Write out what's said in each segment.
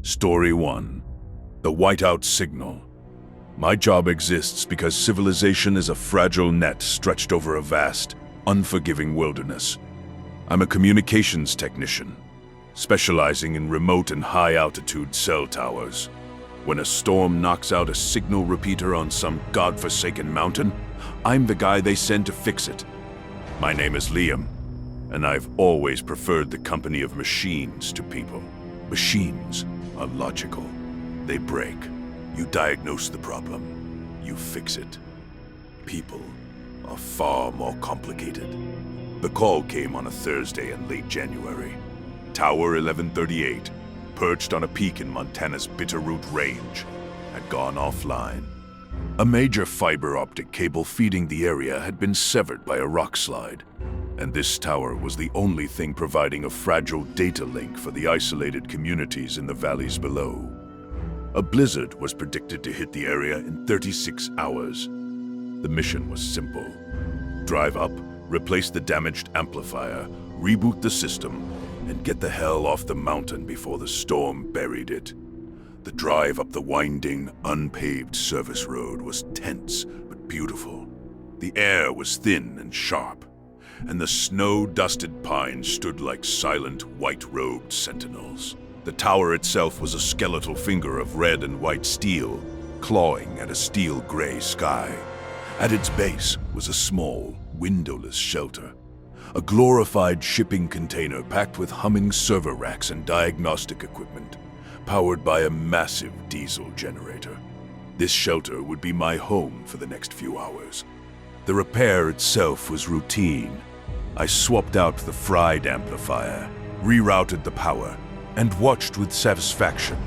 Story 1. The Whiteout Signal. My job exists because civilization is a fragile net stretched over a vast, unforgiving wilderness. I'm a communications technician, specializing in remote and high-altitude cell towers. When a storm knocks out a signal repeater on some godforsaken mountain, I'm the guy they send to fix it. My name is Liam, and I've always preferred the company of machines to people. Machines are logical. They break. You diagnose the problem. You fix it. People are far more complicated. The call came on a Thursday in late January. Tower 1138, perched on a peak in Montana's Bitterroot Range, had gone offline. A major fiber optic cable feeding the area had been severed by a rock slide, and this tower was the only thing providing a fragile data link for the isolated communities in the valleys below. A blizzard was predicted to hit the area in 36 hours. The mission was simple. Drive up, replace the damaged amplifier, reboot the system, and get the hell off the mountain before the storm buried it. The drive up the winding, unpaved service road was tense but beautiful. The air was thin and sharp, and the snow-dusted pines stood like silent, white-robed sentinels. The tower itself was a skeletal finger of red and white steel, clawing at a steel-gray sky. At its base was a small, windowless shelter, a glorified shipping container packed with humming server racks and diagnostic equipment, powered by a massive diesel generator. This shelter would be my home for the next few hours. The repair itself was routine. I swapped out the fried amplifier, rerouted the power, and watched with satisfaction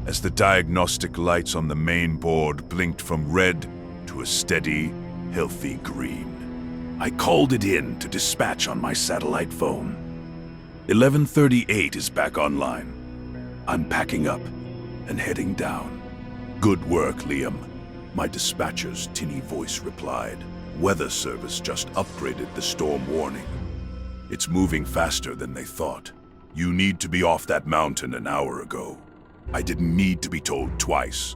as the diagnostic lights on the main board blinked from red to a steady, healthy green. I called it in to dispatch on my satellite phone. 1138 is back online. I'm packing up and heading down. Good work, Liam, my dispatcher's tinny voice replied. Weather Service just upgraded the storm warning. It's moving faster than they thought. You need to be off that mountain an hour ago. I didn't need to be told twice.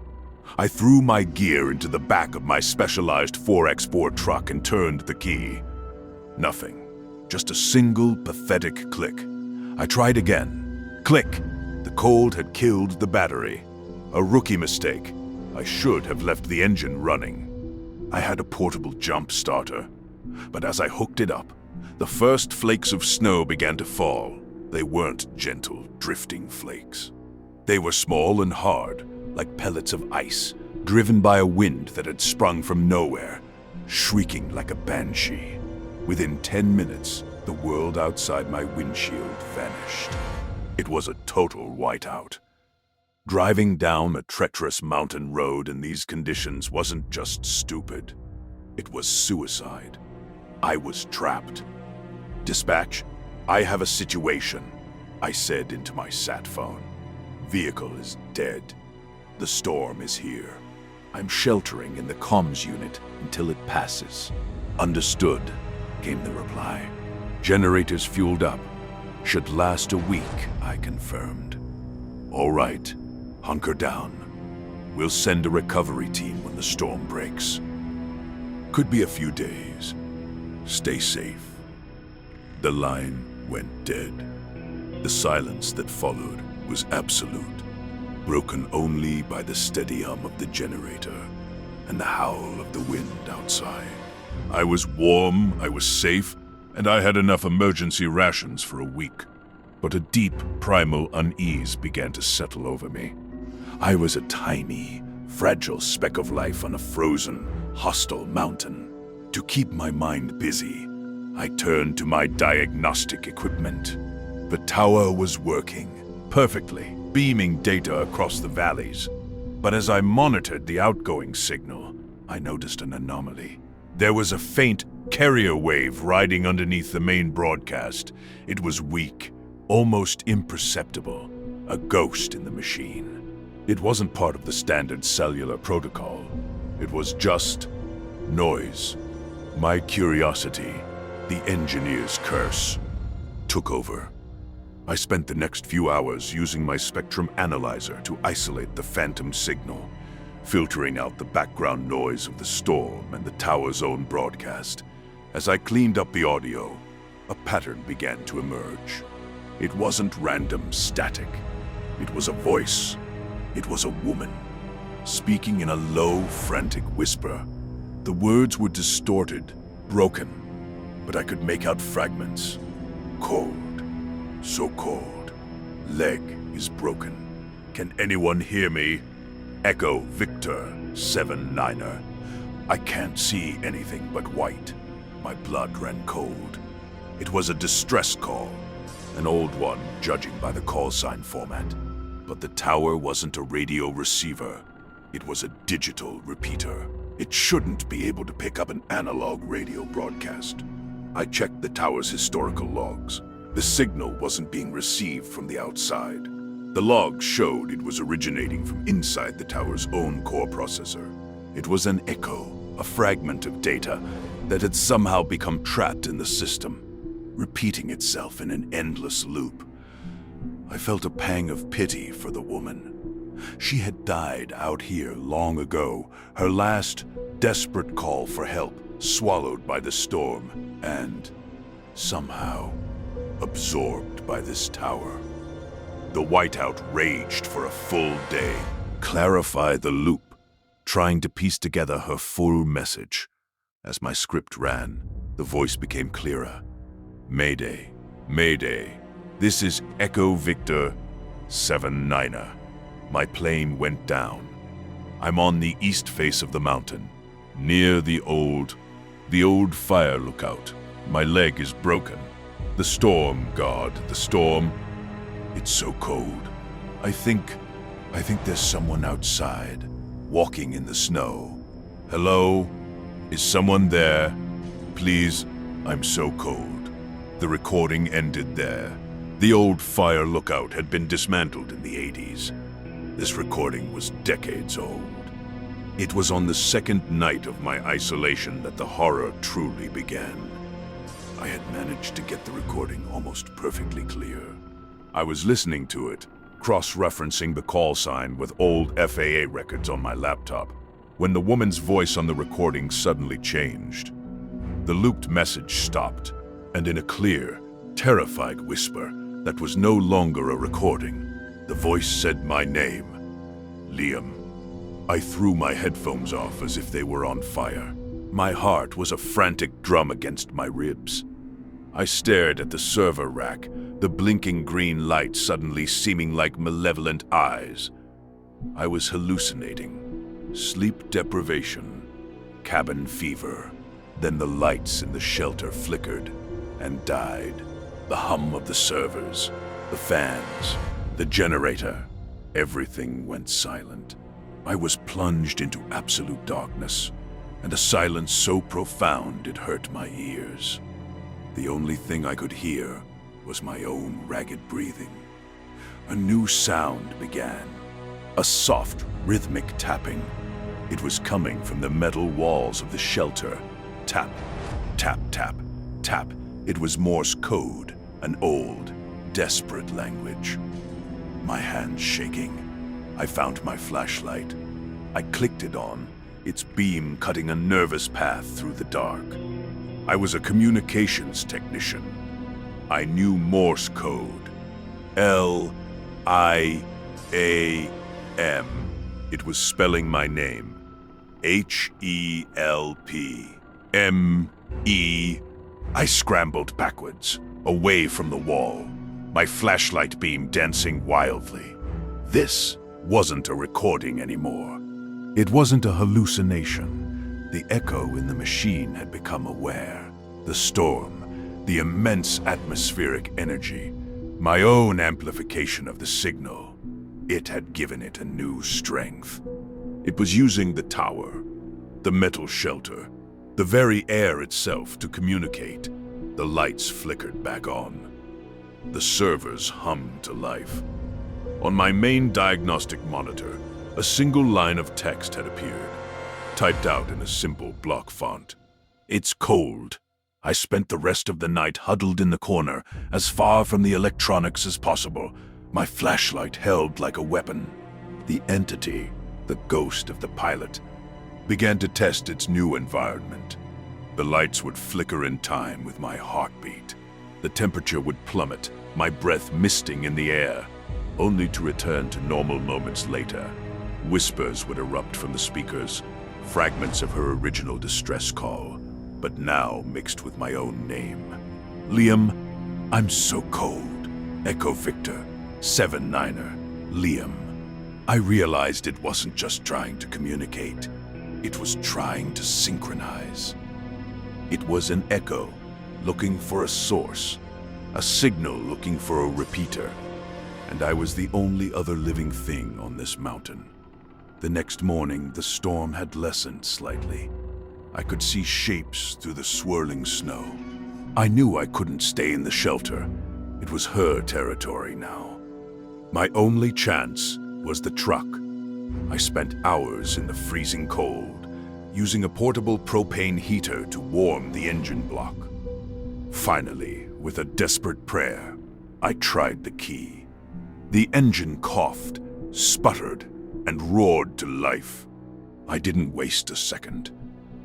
I threw my gear into the back of my specialized 4x4 truck and turned the key. Nothing. Just a single pathetic click. I tried again. Click. The cold had killed the battery. A rookie mistake. I should have left the engine running. I had a portable jump starter, but as I hooked it up, the first flakes of snow began to fall. They weren't gentle, drifting flakes. They were small and hard, like pellets of ice, driven by a wind that had sprung from nowhere, shrieking like a banshee. Within 10 minutes, the world outside my windshield vanished. It was a total whiteout. Driving down a treacherous mountain road in these conditions wasn't just stupid. It was suicide. I was trapped. Dispatch, I have a situation, I said into my sat phone. Vehicle is dead. The storm is here. I'm sheltering in the comms unit until it passes. Understood, came the reply. Generators fueled up. Should last a week, I confirmed. All right, hunker down. We'll send a recovery team when the storm breaks. Could be a few days. Stay safe. The line went dead. The silence that followed was absolute, broken only by the steady hum of the generator and the howl of the wind outside. I was warm, I was safe, and I had enough emergency rations for a week. But a deep, primal unease began to settle over me. I was a tiny, fragile speck of life on a frozen, hostile mountain. To keep my mind busy, I turned to my diagnostic equipment. The tower was working perfectly, beaming data across the valleys. But as I monitored the outgoing signal, I noticed an anomaly. There was a faint carrier wave riding underneath the main broadcast. It was weak, almost imperceptible, a ghost in the machine. It wasn't part of the standard cellular protocol. It was just noise. My curiosity, the engineer's curse, took over. I spent the next few hours using my spectrum analyzer to isolate the phantom signal, filtering out the background noise of the storm and the tower's own broadcast. As I cleaned up the audio, a pattern began to emerge. It wasn't random static. It was a voice. It was a woman, speaking in a low, frantic whisper. The words were distorted, broken, but I could make out fragments. Cold, so cold. Leg is broken. Can anyone hear me? Echo Victor 7-9er. I can't see anything but white. My blood ran cold. It was a distress call, an old one judging by the call sign format. But the tower wasn't a radio receiver. It was a digital repeater. It shouldn't be able to pick up an analog radio broadcast. I checked the tower's historical logs. The signal wasn't being received from the outside. The logs showed it was originating from inside the tower's own core processor. It was an echo, a fragment of data that had somehow become trapped in the system, repeating itself in an endless loop. I felt a pang of pity for the woman. She had died out here long ago, her last desperate call for help swallowed by the storm and, somehow, absorbed by this tower. The whiteout raged for a full day. Clarify the loop, trying to piece together her full message. As my script ran, the voice became clearer. Mayday, Mayday. This is Echo Victor 7-9er. My plane went down. I'm on the east face of the mountain, near the old fire lookout. My leg is broken. The storm, God, the storm. It's so cold. I think there's someone outside, walking in the snow. Hello? Is someone there? Please, I'm so cold. The recording ended there. The old fire lookout had been dismantled in the 80s. This recording was decades old. It was on the second night of my isolation that the horror truly began. I had managed to get the recording almost perfectly clear. I was listening to it, cross-referencing the call sign with old FAA records on my laptop, when the woman's voice on the recording suddenly changed. The looped message stopped, and in a clear, terrified whisper that was no longer a recording, the voice said my name, Liam. I threw my headphones off as if they were on fire. My heart was a frantic drum against my ribs. I stared at the server rack, the blinking green light suddenly seeming like malevolent eyes. I was hallucinating. Sleep deprivation, cabin fever. Then the lights in the shelter flickered and died. The hum of the servers, the fans, the generator, everything went silent. I was plunged into absolute darkness, and a silence so profound it hurt my ears. The only thing I could hear was my own ragged breathing. A new sound began, a soft, rhythmic tapping. It was coming from the metal walls of the shelter. Tap, tap, tap, tap. It was Morse code, an old, desperate language. My hands shaking. I found my flashlight. I clicked it on, its beam cutting a nervous path through the dark. I was a communications technician. I knew Morse code. L-I-A-M. It was spelling my name. H-E-L-P-M-E. I scrambled backwards, away from the wall, my flashlight beam dancing wildly. This wasn't a recording anymore. It wasn't a hallucination. The echo in the machine had become aware. The storm, the immense atmospheric energy, my own amplification of the signal, it had given it a new strength. It was using the tower, the metal shelter, the very air itself to communicate. The lights flickered back on. The servers hummed to life. On my main diagnostic monitor, a single line of text had appeared, typed out in a simple block font. It's cold. I spent the rest of the night huddled in the corner, as far from the electronics as possible, my flashlight held like a weapon. The entity, the ghost of the pilot, began to test its new environment. The lights would flicker in time with my heartbeat. The temperature would plummet, my breath misting in the air, only to return to normal moments later. Whispers would erupt from the speakers, fragments of her original distress call, but now mixed with my own name. Liam, I'm so cold. Echo Victor, 7-9er, Liam. I realized it wasn't just trying to communicate. It was trying to synchronize. It was an echo, looking for a source, a signal looking for a repeater, and I was the only other living thing on this mountain. The next morning, the storm had lessened slightly. I could see shapes through the swirling snow. I knew I couldn't stay in the shelter. It was her territory now. My only chance was the truck. I spent hours in the freezing cold, using a portable propane heater to warm the engine block. Finally, with a desperate prayer, I tried the key. The engine coughed, sputtered, and roared to life. I didn't waste a second.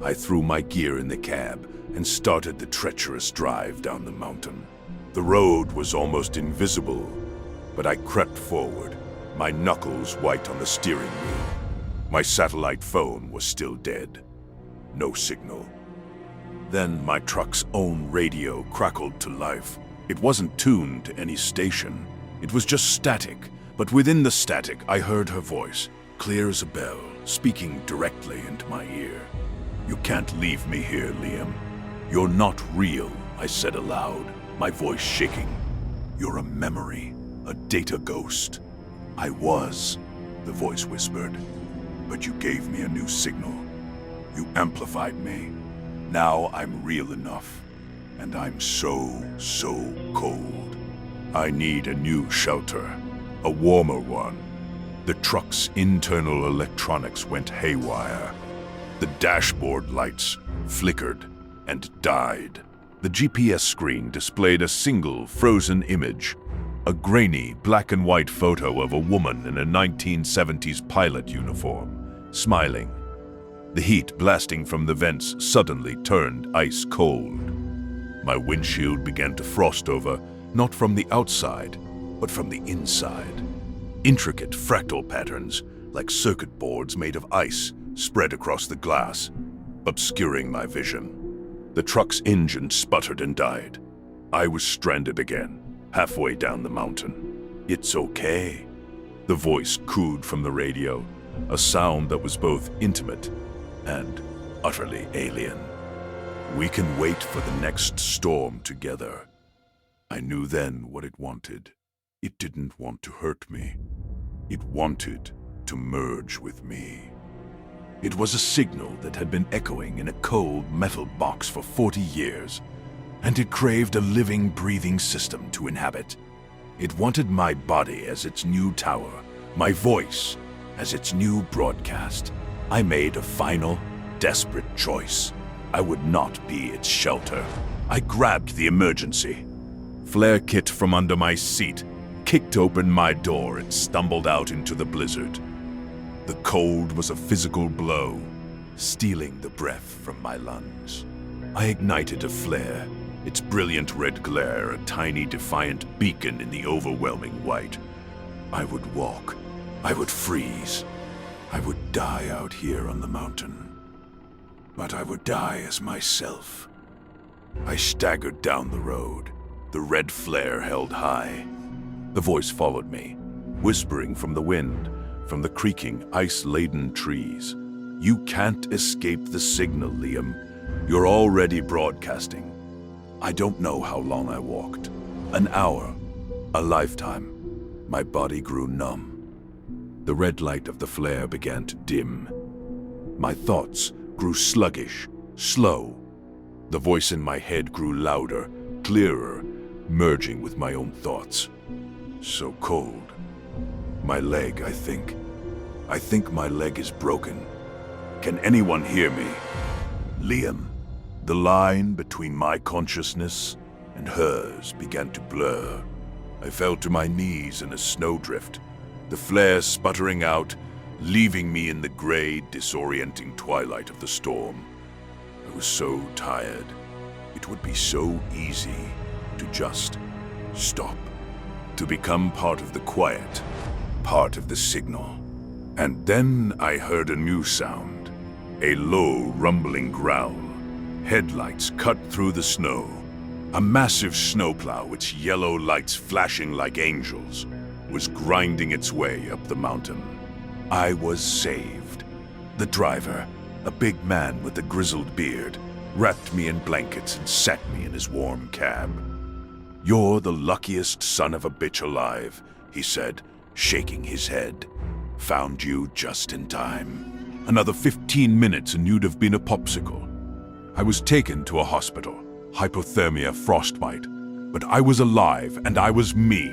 I threw my gear in the cab and started the treacherous drive down the mountain. The road was almost invisible, but I crept forward, my knuckles white on the steering wheel. My satellite phone was still dead. No signal. Then my truck's own radio crackled to life. It wasn't tuned to any station. It was just static, but within the static I heard her voice, clear as a bell, speaking directly into my ear. "You can't leave me here, Liam. You're not real," I said aloud, my voice shaking. "You're a memory, a data ghost." "I was," the voice whispered, "but you gave me a new signal. You amplified me. Now I'm real enough, and I'm so cold. I need a new shelter, a warmer one." The truck's internal electronics went haywire. The dashboard lights flickered and died. The GPS screen displayed a single frozen image, a grainy black and white photo of a woman in a 1970s pilot uniform, smiling. The heat blasting from the vents suddenly turned ice cold. My windshield began to frost over, not from the outside, but from the inside. Intricate fractal patterns, like circuit boards made of ice, spread across the glass, obscuring my vision. The truck's engine sputtered and died. I was stranded again, halfway down the mountain. "It's okay," the voice cooed from the radio, a sound that was both intimate and utterly alien. "We can wait for the next storm together." I knew then what it wanted. It didn't want to hurt me. It wanted to merge with me. It was a signal that had been echoing in a cold metal box for 40 years, and it craved a living, breathing system to inhabit. It wanted my body as its new tower, my voice as its new broadcast. I made a final, desperate choice. I would not be its shelter. I grabbed the emergency flare kit from under my seat, kicked open my door, and stumbled out into the blizzard. The cold was a physical blow, stealing the breath from my lungs. I ignited a flare, its brilliant red glare a tiny defiant beacon in the overwhelming white. I would walk. I would freeze. I would die out here on the mountain. But I would die as myself. I staggered down the road, the red flare held high. The voice followed me, whispering from the wind, from the creaking, ice-laden trees. "You can't escape the signal, Liam. You're already broadcasting." I don't know how long I walked. An hour, a lifetime. My body grew numb. The red light of the flare began to dim. My thoughts grew sluggish, slow. The voice in my head grew louder, clearer, merging with my own thoughts. "So cold. My leg, I think. I think my leg is broken. Can anyone hear me? Liam, The line between my consciousness and hers began to blur. I fell to my knees in a snowdrift, the flare sputtering out, leaving me in the gray, disorienting twilight of the storm. I was so tired. It would be so easy to just stop, to become part of the quiet, part of the signal. And then I heard a new sound, a low, rumbling growl. Headlights cut through the snow. A massive snowplow, its yellow lights flashing like angels, was grinding its way up the mountain. I was saved. The driver, a big man with a grizzled beard, wrapped me in blankets and sat me in his warm cab. "You're the luckiest son of a bitch alive," he said, shaking his head. "Found you just in time. Another 15 minutes and you'd have been a popsicle." I was taken to a hospital. Hypothermia, frostbite. But I was alive and I was me.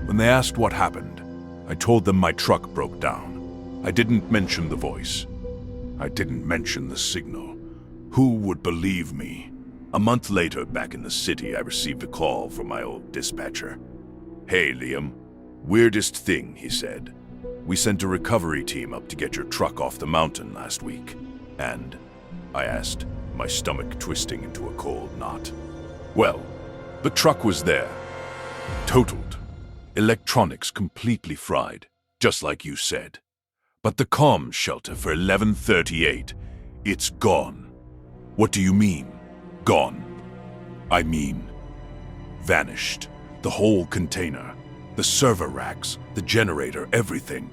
When they asked what happened, I told them my truck broke down. I didn't mention the voice. I didn't mention the signal. Who would believe me? A month later, back in the city, I received a call from my old dispatcher. "Hey, Liam. Weirdest thing," he said. "We sent a recovery team up to get your truck off the mountain last week." "And?" I asked, my stomach twisting into a cold knot. "Well, the truck was there. Totaled. Electronics completely fried, just like you said. But the comm shelter for 1138, it's gone." "What do you mean, gone?" "I mean, vanished. The whole container. The server racks, the generator, everything.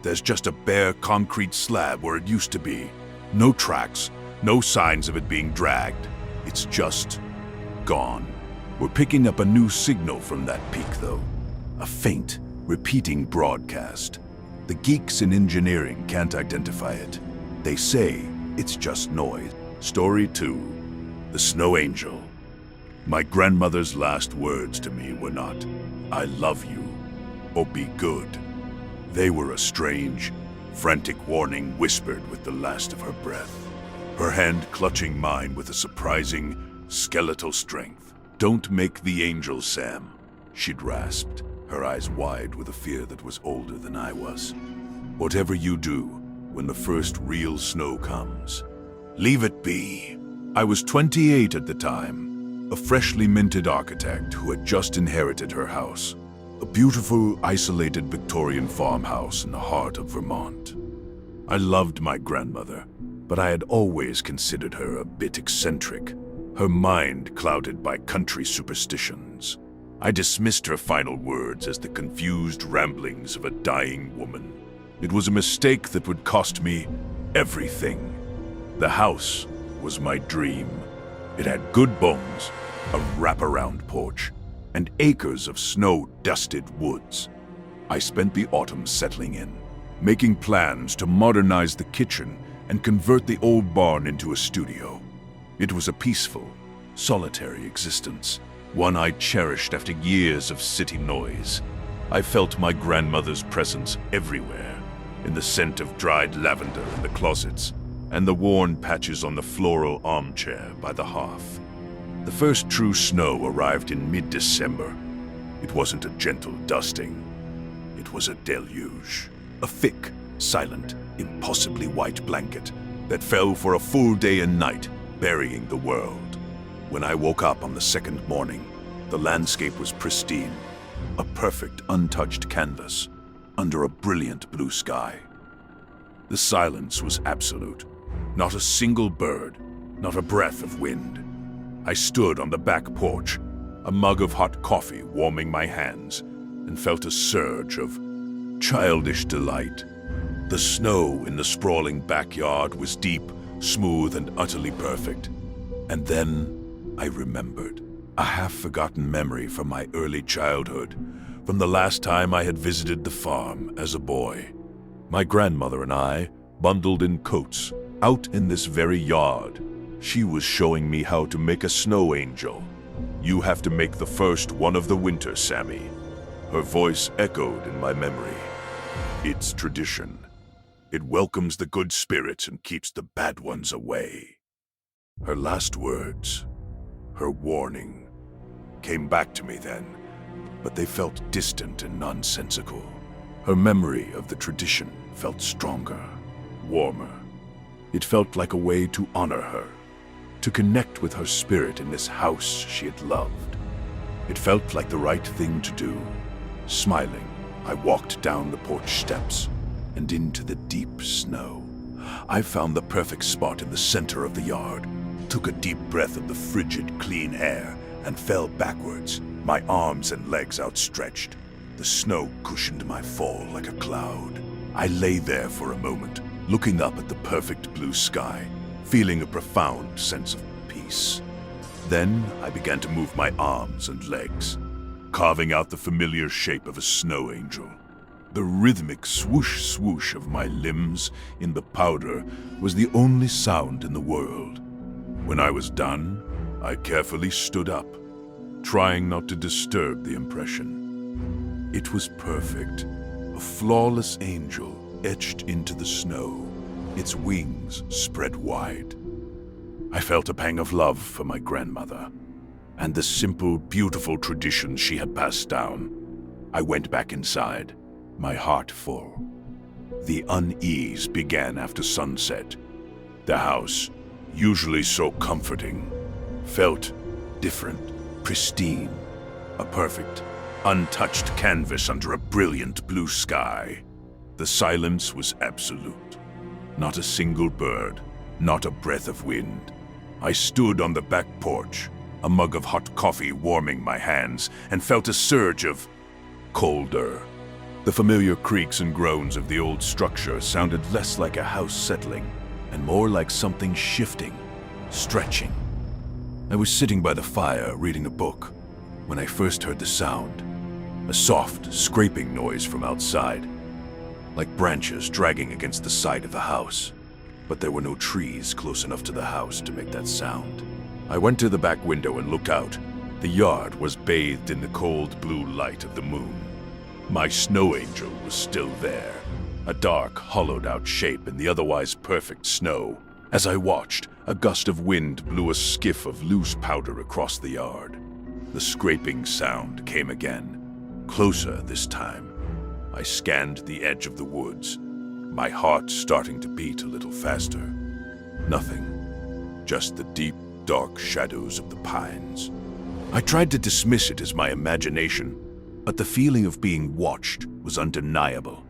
There's just a bare concrete slab where it used to be. No tracks, no signs of it being dragged. It's just gone. We're picking up a new signal from that peak, though. A faint, repeating broadcast. The geeks in engineering can't identify it. They say it's just noise." Story 2. The Snow Angel. My grandmother's last words to me were not, "I love you," or "be good." They were a strange, frantic warning whispered with the last of her breath, her hand clutching mine with a surprising, skeletal strength. "Don't make the angel, Sam," she'd rasped, her eyes wide with a fear that was older than I was. "Whatever you do, when the first real snow comes, leave it be." I was 28 at the time, a freshly minted architect who had just inherited her house, a beautiful, isolated Victorian farmhouse in the heart of Vermont. I loved my grandmother, but I had always considered her a bit eccentric, her mind clouded by country superstitions. I dismissed her final words as the confused ramblings of a dying woman. It was a mistake that would cost me everything. The house was my dream. It had good bones, a wraparound porch, and acres of snow-dusted woods. I spent the autumn settling in, making plans to modernize the kitchen and convert the old barn into a studio. It was a peaceful, solitary existence, one I cherished after years of city noise. I felt my grandmother's presence everywhere, in the scent of dried lavender in the closets, and the worn patches on the floral armchair by the hearth. The first true snow arrived in mid-December. It wasn't a gentle dusting. It was a deluge. A thick, silent, impossibly white blanket that fell for a full day and night, burying the world. When I woke up on the second morning, the landscape was pristine, a perfect, untouched canvas under a brilliant blue sky. The silence was absolute. Not a single bird, not a breath of wind. I stood on the back porch, a mug of hot coffee warming my hands, and felt a surge of childish delight. The snow in the sprawling backyard was deep, smooth, and utterly perfect. And then I remembered, a half-forgotten memory from my early childhood, from the last time I had visited the farm as a boy. My grandmother and I, bundled in coats, out in this very yard. She was showing me how to make a snow angel. "You have to make the first one of the winter, Sammy." Her voice echoed in my memory. "It's tradition. It welcomes the good spirits and keeps the bad ones away." Her last words, her warning, came back to me then, but they felt distant and nonsensical. Her memory of the tradition felt stronger, warmer. It felt like a way to honor her, to connect with her spirit in this house she had loved. It felt like the right thing to do. Smiling, I walked down the porch steps and into the deep snow. I found the perfect spot in the center of the yard, took a deep breath of the frigid, clean air, and fell backwards, my arms and legs outstretched. The snow cushioned my fall like a cloud. I lay there for a moment, looking up at the perfect blue sky, feeling a profound sense of peace. Then I began to move my arms and legs, carving out the familiar shape of a snow angel. The rhythmic swoosh swoosh of my limbs in the powder was the only sound in the world. When I was done, I carefully stood up, trying not to disturb the impression. It was perfect, a flawless angel etched into the snow, its wings spread wide. I felt a pang of love for my grandmother and the simple, beautiful traditions she had passed down. I went back inside, my heart full. The unease began after sunset. The house, usually so comforting, felt different, pristine, a perfect, untouched canvas under a brilliant blue sky. The silence was absolute. Not a single bird, not a breath of wind. I stood on the back porch, a mug of hot coffee warming my hands, and felt a surge of colder. The familiar creaks and groans of the old structure sounded less like a house settling and more like something shifting, stretching. I was sitting by the fire reading a book when I first heard the sound, a soft, scraping noise from outside, like branches dragging against the side of the house. But there were no trees close enough to the house to make that sound. I went to the back window and looked out. The yard was bathed in the cold blue light of the moon. My snow angel was still there, a dark, hollowed-out shape in the otherwise perfect snow. As I watched, a gust of wind blew a skiff of loose powder across the yard. The scraping sound came again, closer this time. I scanned the edge of the woods, my heart starting to beat a little faster. Nothing, just the deep, dark shadows of the pines. I tried to dismiss it as my imagination, but the feeling of being watched was undeniable.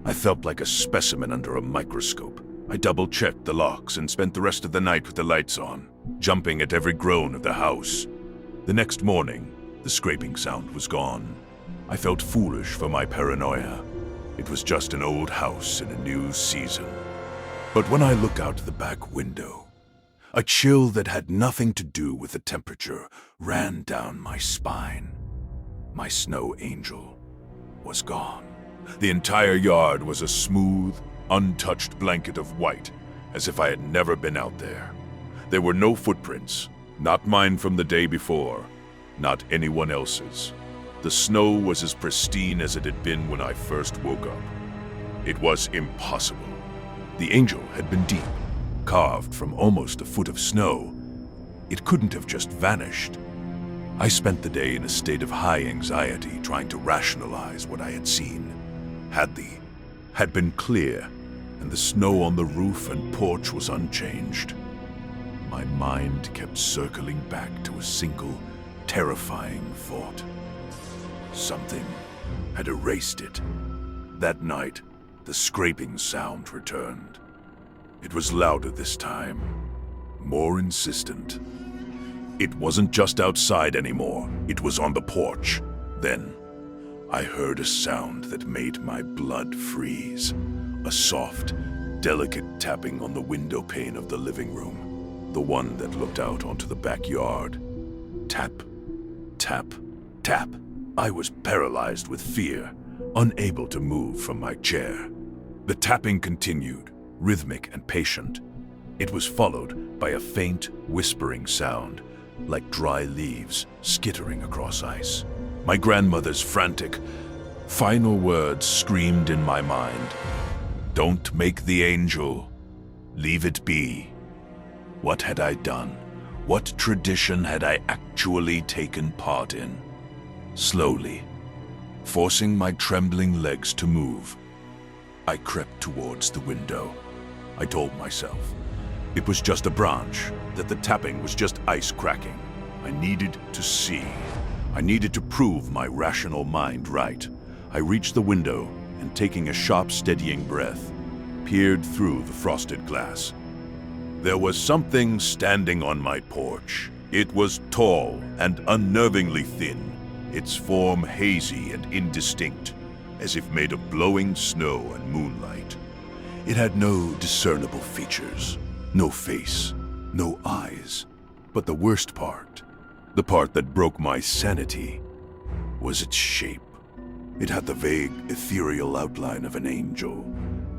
I felt like a specimen under a microscope. I double-checked the locks and spent the rest of the night with the lights on, jumping at every groan of the house. The next morning, the scraping sound was gone. I felt foolish for my paranoia. It was just an old house in a new season. But when I looked out the back window, a chill that had nothing to do with the temperature ran down my spine. My snow angel was gone. The entire yard was a smooth, untouched blanket of white, as if I had never been out there. There were no footprints, not mine from the day before, not anyone else's. The snow was as pristine as it had been when I first woke up. It was impossible. The angel had been deep, carved from almost a foot of snow. It couldn't have just vanished. I spent the day in a state of high anxiety trying to rationalize what I had seen. Had been clear, and the snow on the roof and porch was unchanged. My mind kept circling back to a single, terrifying thought. Something had erased it. That night, the scraping sound returned. It was louder this time, more insistent. It wasn't just outside anymore, it was on the porch. Then, I heard a sound that made my blood freeze. A soft, delicate tapping on the window pane of the living room, the one that looked out onto the backyard. Tap, tap, tap. I was paralyzed with fear, unable to move from my chair. The tapping continued, rhythmic and patient. It was followed by a faint, whispering sound, like dry leaves skittering across ice. My grandmother's frantic, final words screamed in my mind. "Don't make the angel. Leave it be." What had I done? What tradition had I actually taken part in? Slowly, forcing my trembling legs to move, I crept towards the window. I told myself it was just a branch, that the tapping was just ice cracking. I needed to see. I needed to prove my rational mind right. I reached the window and, taking a sharp, steadying breath, peered through the frosted glass. There was something standing on my porch. It was tall and unnervingly thin, its form hazy and indistinct, as if made of blowing snow and moonlight. It had no discernible features, no face, no eyes. But the worst part, the part that broke my sanity, was its shape. It had the vague, ethereal outline of an angel.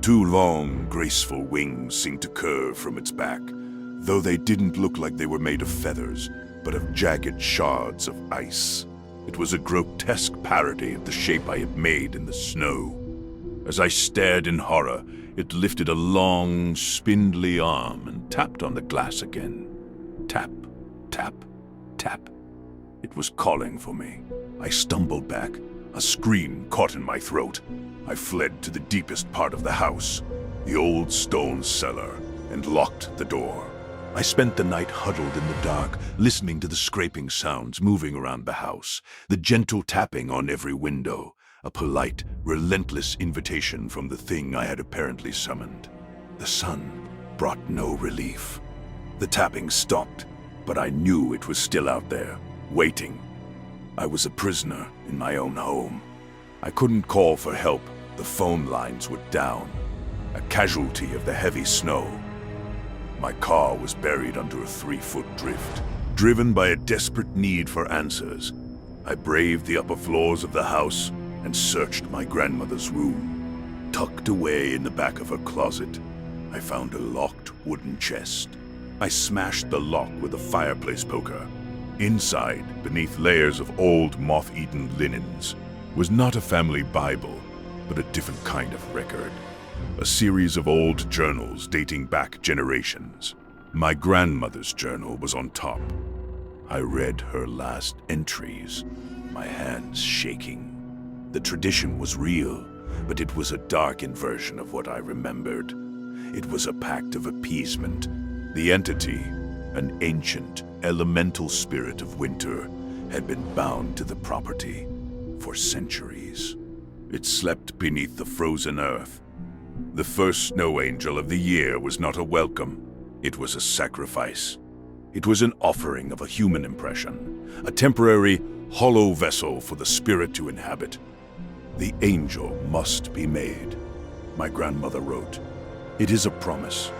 Two long, graceful wings seemed to curve from its back, though they didn't look like they were made of feathers, but of jagged shards of ice. It was a grotesque parody of the shape I had made in the snow. As I stared in horror, it lifted a long, spindly arm and tapped on the glass again. Tap, tap, tap. It was calling for me. I stumbled back. A scream caught in my throat. I fled to the deepest part of the house, the old stone cellar, and locked the door. I spent the night huddled in the dark, listening to the scraping sounds moving around the house, the gentle tapping on every window, a polite, relentless invitation from the thing I had apparently summoned. The sun brought no relief. The tapping stopped, but I knew it was still out there, waiting. I was a prisoner in my own home. I couldn't call for help. The phone lines were down, a casualty of the heavy snow. My car was buried under a 3-foot drift. Driven by a desperate need for answers, I braved the upper floors of the house and searched my grandmother's room. Tucked away in the back of her closet, I found a locked wooden chest. I smashed the lock with a fireplace poker. Inside, beneath layers of old moth-eaten linens, was not a family Bible, but a different kind of record. A series of old journals dating back generations. My grandmother's journal was on top. I read her last entries, my hands shaking. The tradition was real, but it was a dark inversion of what I remembered. It was a pact of appeasement. The entity, an ancient, elemental spirit of winter, had been bound to the property for centuries. It slept beneath the frozen earth. The first snow angel of the year was not a welcome. It was a sacrifice. It was an offering of a human impression, a temporary, hollow vessel for the spirit to inhabit. The angel must be made, my grandmother wrote. It is a promise.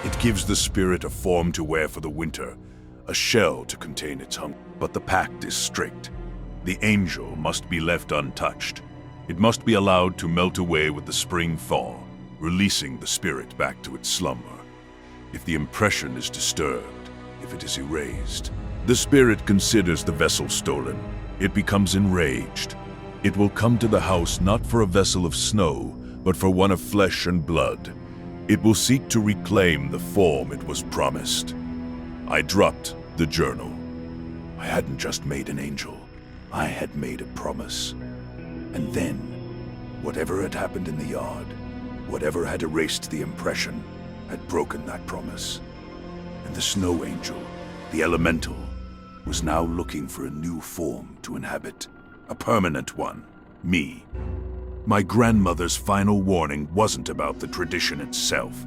It gives the spirit a form to wear for the winter, a shell to contain its hunger. But the pact is strict. The angel must be left untouched. It must be allowed to melt away with the spring thaw, releasing the spirit back to its slumber. If the impression is disturbed, if it is erased, the spirit considers the vessel stolen. It becomes enraged. It will come to the house not for a vessel of snow, but for one of flesh and blood. It will seek to reclaim the form it was promised. I dropped the journal. I hadn't just made an angel. I had made a promise. And then, whatever had happened in the yard, whatever had erased the impression, had broken that promise. And the snow angel, the elemental, was now looking for a new form to inhabit. A permanent one. Me. My grandmother's final warning wasn't about the tradition itself.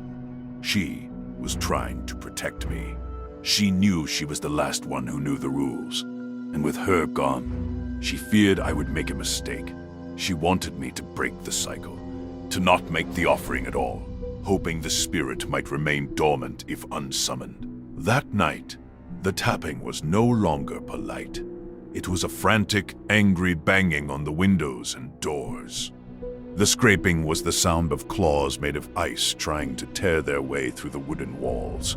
She was trying to protect me. She knew she was the last one who knew the rules. And with her gone, she feared I would make a mistake. She wanted me to break the cycle, to not make the offering at all, hoping the spirit might remain dormant if unsummoned. That night, the tapping was no longer polite. It was a frantic, angry banging on the windows and doors. The scraping was the sound of claws made of ice trying to tear their way through the wooden walls.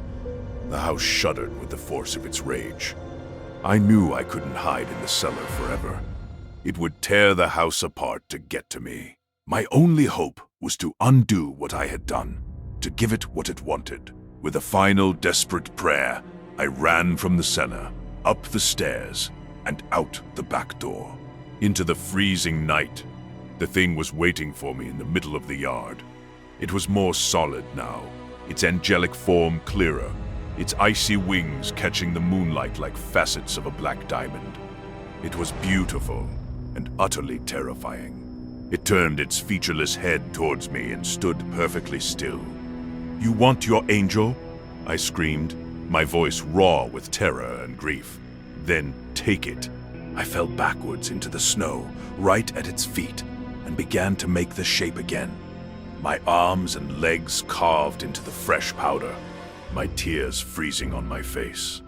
The house shuddered with the force of its rage. I knew I couldn't hide in the cellar forever. It would tear the house apart to get to me. My only hope was to undo what I had done, to give it what it wanted, With a final desperate prayer, I ran from the cellar, up the stairs, and out the back door. Into the freezing night. The thing was waiting for me in the middle of the yard. It was more solid now, its angelic form clearer, its icy wings catching the moonlight like facets of a black diamond. It was beautiful and utterly terrifying. It turned its featureless head towards me and stood perfectly still. "You want your angel?" I screamed, my voice raw with terror and grief. "Then take it." I fell backwards into the snow, right at its feet, and began to make the shape again. My arms and legs carved into the fresh powder, my tears freezing on my face.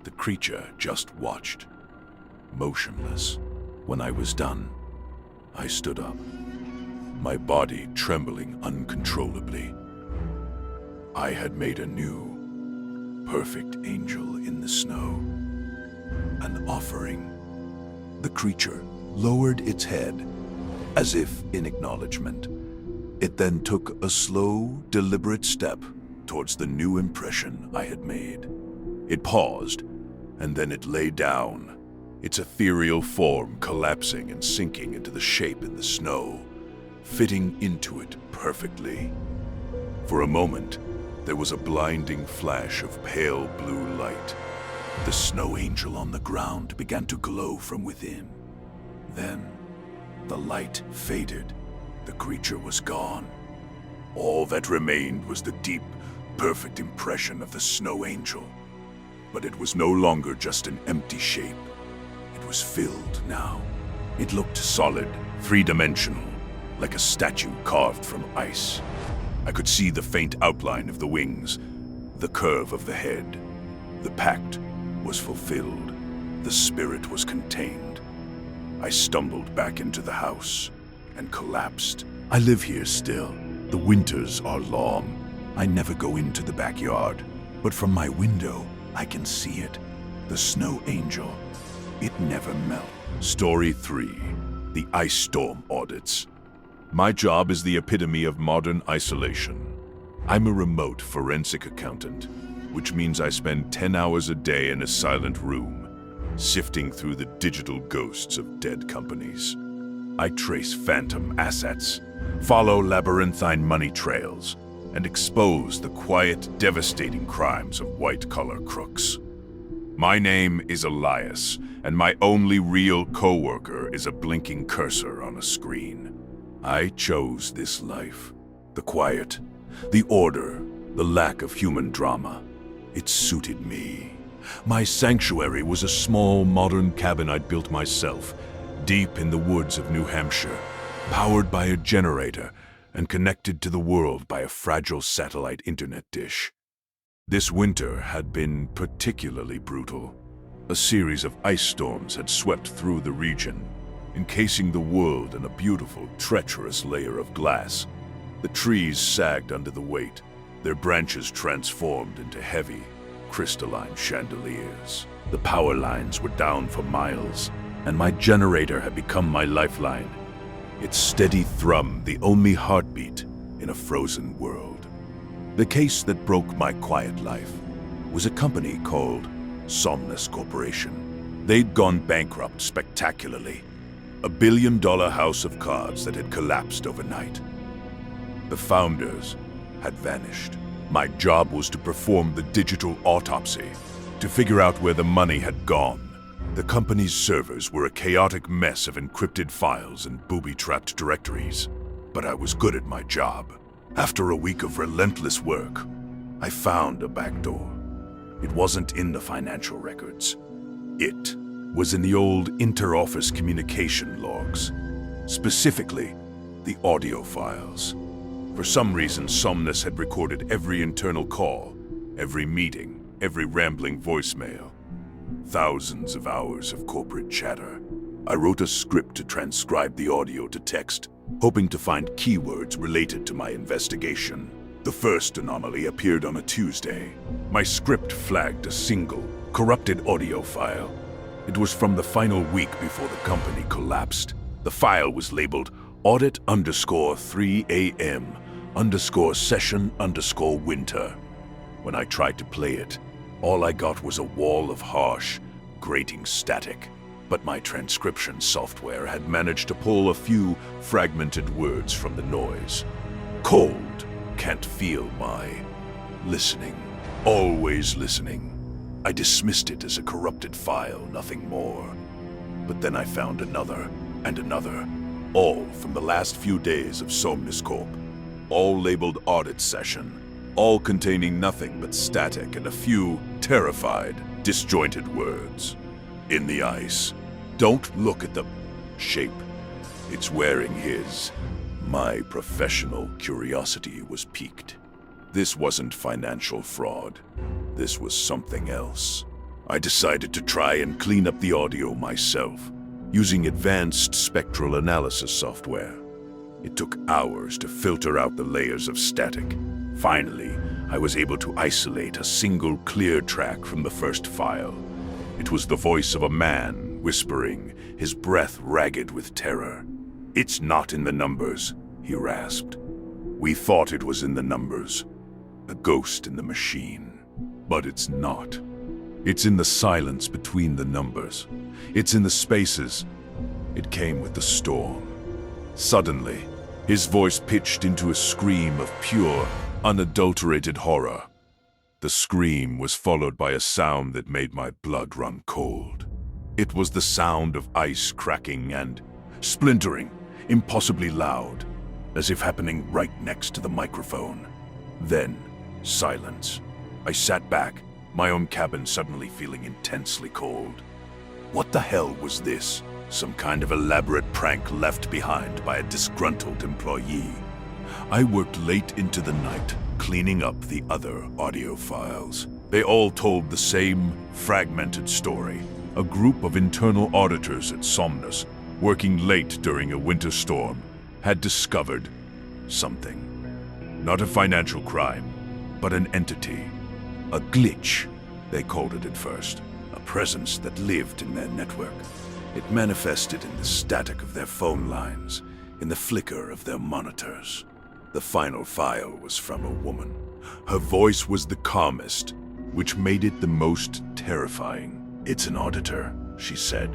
The creature just watched, motionless. When I was done, I stood up, my body trembling uncontrollably. I had made a new, perfect angel in the snow. An offering. The creature lowered its head, as if in acknowledgement. It then took a slow, deliberate step towards the new impression I had made. It paused, and then it lay down, its ethereal form collapsing and sinking into the shape in the snow, fitting into it perfectly. For a moment, there was a blinding flash of pale blue light. The snow angel on the ground began to glow from within. Then, the light faded. The creature was gone. All that remained was the deep, perfect impression of the snow angel. But it was no longer just an empty shape. It was filled now. It looked solid, three-dimensional, like a statue carved from ice. I could see the faint outline of the wings, the curve of the head. The pact was fulfilled. The spirit was contained. I stumbled back into the house and collapsed. I live here still. The winters are long. I never go into the backyard, but from my window, I can see it. The snow angel. It never melts. Story 3. The Ice Storm Audits. My job is the epitome of modern isolation. I'm a remote forensic accountant, which means I spend 10 hours a day in a silent room, sifting through the digital ghosts of dead companies. I trace phantom assets, follow labyrinthine money trails, and expose the quiet, devastating crimes of white-collar crooks. My name is Elias, and my only real coworker is a blinking cursor on a screen. I chose this life. The quiet, the order, the lack of human drama. It suited me. My sanctuary was a small, modern cabin I'd built myself, deep in the woods of New Hampshire, powered by a generator and connected to the world by a fragile satellite internet dish. This winter had been particularly brutal. A series of ice storms had swept through the region, encasing the world in a beautiful, treacherous layer of glass. The trees sagged under the weight, their branches transformed into heavy, crystalline chandeliers. The power lines were down for miles, and my generator had become my lifeline, its steady thrum the only heartbeat in a frozen world. The case that broke my quiet life was a company called Somnus Corporation. They'd gone bankrupt spectacularly, a billion-dollar house of cards that had collapsed overnight. The founders had vanished. My job was to perform the digital autopsy, to figure out where the money had gone. The company's servers were a chaotic mess of encrypted files and booby-trapped directories. But I was good at my job. After a week of relentless work, I found a backdoor. It wasn't in the financial records. It was in the old inter-office communication logs, specifically the audio files. For some reason, Somnus had recorded every internal call, every meeting, every rambling voicemail. Thousands of hours of corporate chatter. I wrote a script to transcribe the audio to text, hoping to find keywords related to my investigation. The first anomaly appeared on a Tuesday. My script flagged a single, corrupted audio file. It was from the final week before the company collapsed. The file was labeled audit_3am_session_winter. When I tried to play it, all I got was a wall of harsh, grating static. But my transcription software had managed to pull a few fragmented words from the noise. Cold, can't feel my listening, always listening. I dismissed it as a corrupted file, nothing more. But then I found another and another, all from the last few days of Somnus Corp. All labeled audit session, all containing nothing but static and a few terrified, disjointed words. In the ice. Don't look at the shape. It's wearing his. My professional curiosity was piqued. This wasn't financial fraud. This was something else. I decided to try and clean up the audio myself, using advanced spectral analysis software. It took hours to filter out the layers of static. Finally, I was able to isolate a single clear track from the first file. It was the voice of a man, whispering, his breath ragged with terror. "It's not in the numbers," he rasped. "We thought it was in the numbers. A ghost in the machine. But it's not. It's in the silence between the numbers. It's in the spaces. It came with the storm." Suddenly, his voice pitched into a scream of pure, unadulterated horror. The scream was followed by a sound that made my blood run cold. It was the sound of ice cracking and splintering, impossibly loud, as if happening right next to the microphone. Then, silence. I sat back, my own cabin suddenly feeling intensely cold. What the hell was this? Some kind of elaborate prank left behind by a disgruntled employee. I worked late into the night, cleaning up the other audio files. They all told the same fragmented story. A group of internal auditors at Somnus, working late during a winter storm, had discovered something. Not a financial crime, but an entity. A glitch, they called it at first. A presence that lived in their network. It manifested in the static of their phone lines, in the flicker of their monitors. The final file was from a woman. Her voice was the calmest, which made it the most terrifying. "It's an auditor," she said,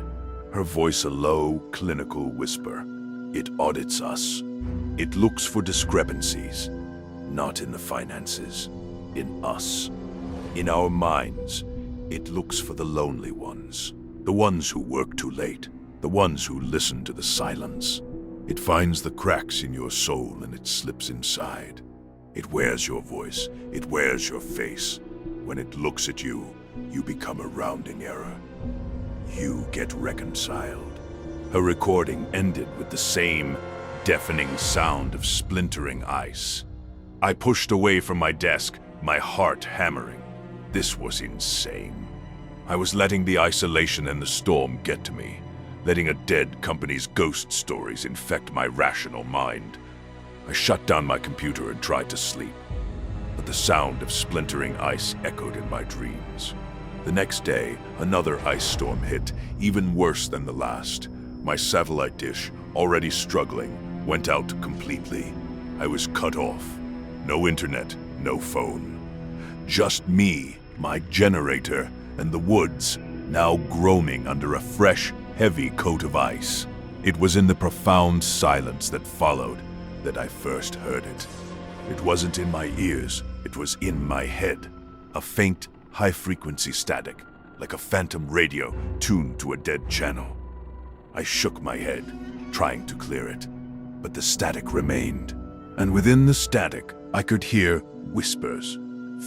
her voice a low, clinical whisper. "It audits us. It looks for discrepancies, not in the finances, in us. In our minds, it looks for the lonely ones, the ones who work too late, the ones who listen to the silence. It finds the cracks in your soul and it slips inside. It wears your voice, it wears your face. When it looks at you, you become a rounding error. You get reconciled." Her recording ended with the same deafening sound of splintering ice. I pushed away from my desk, my heart hammering. This was insane. I was letting the isolation and the storm get to me, letting a dead company's ghost stories infect my rational mind. I shut down my computer and tried to sleep, but the sound of splintering ice echoed in my dreams. The next day, another ice storm hit, even worse than the last. My satellite dish, already struggling, went out completely. I was cut off. No internet, no phone. Just me, my generator, and the woods, now groaning under a fresh, heavy coat of ice. It was in the profound silence that followed that I first heard it. It wasn't in my ears, it was in my head. A faint, high-frequency static, like a phantom radio tuned to a dead channel. I shook my head, trying to clear it, but the static remained. And within the static, I could hear whispers,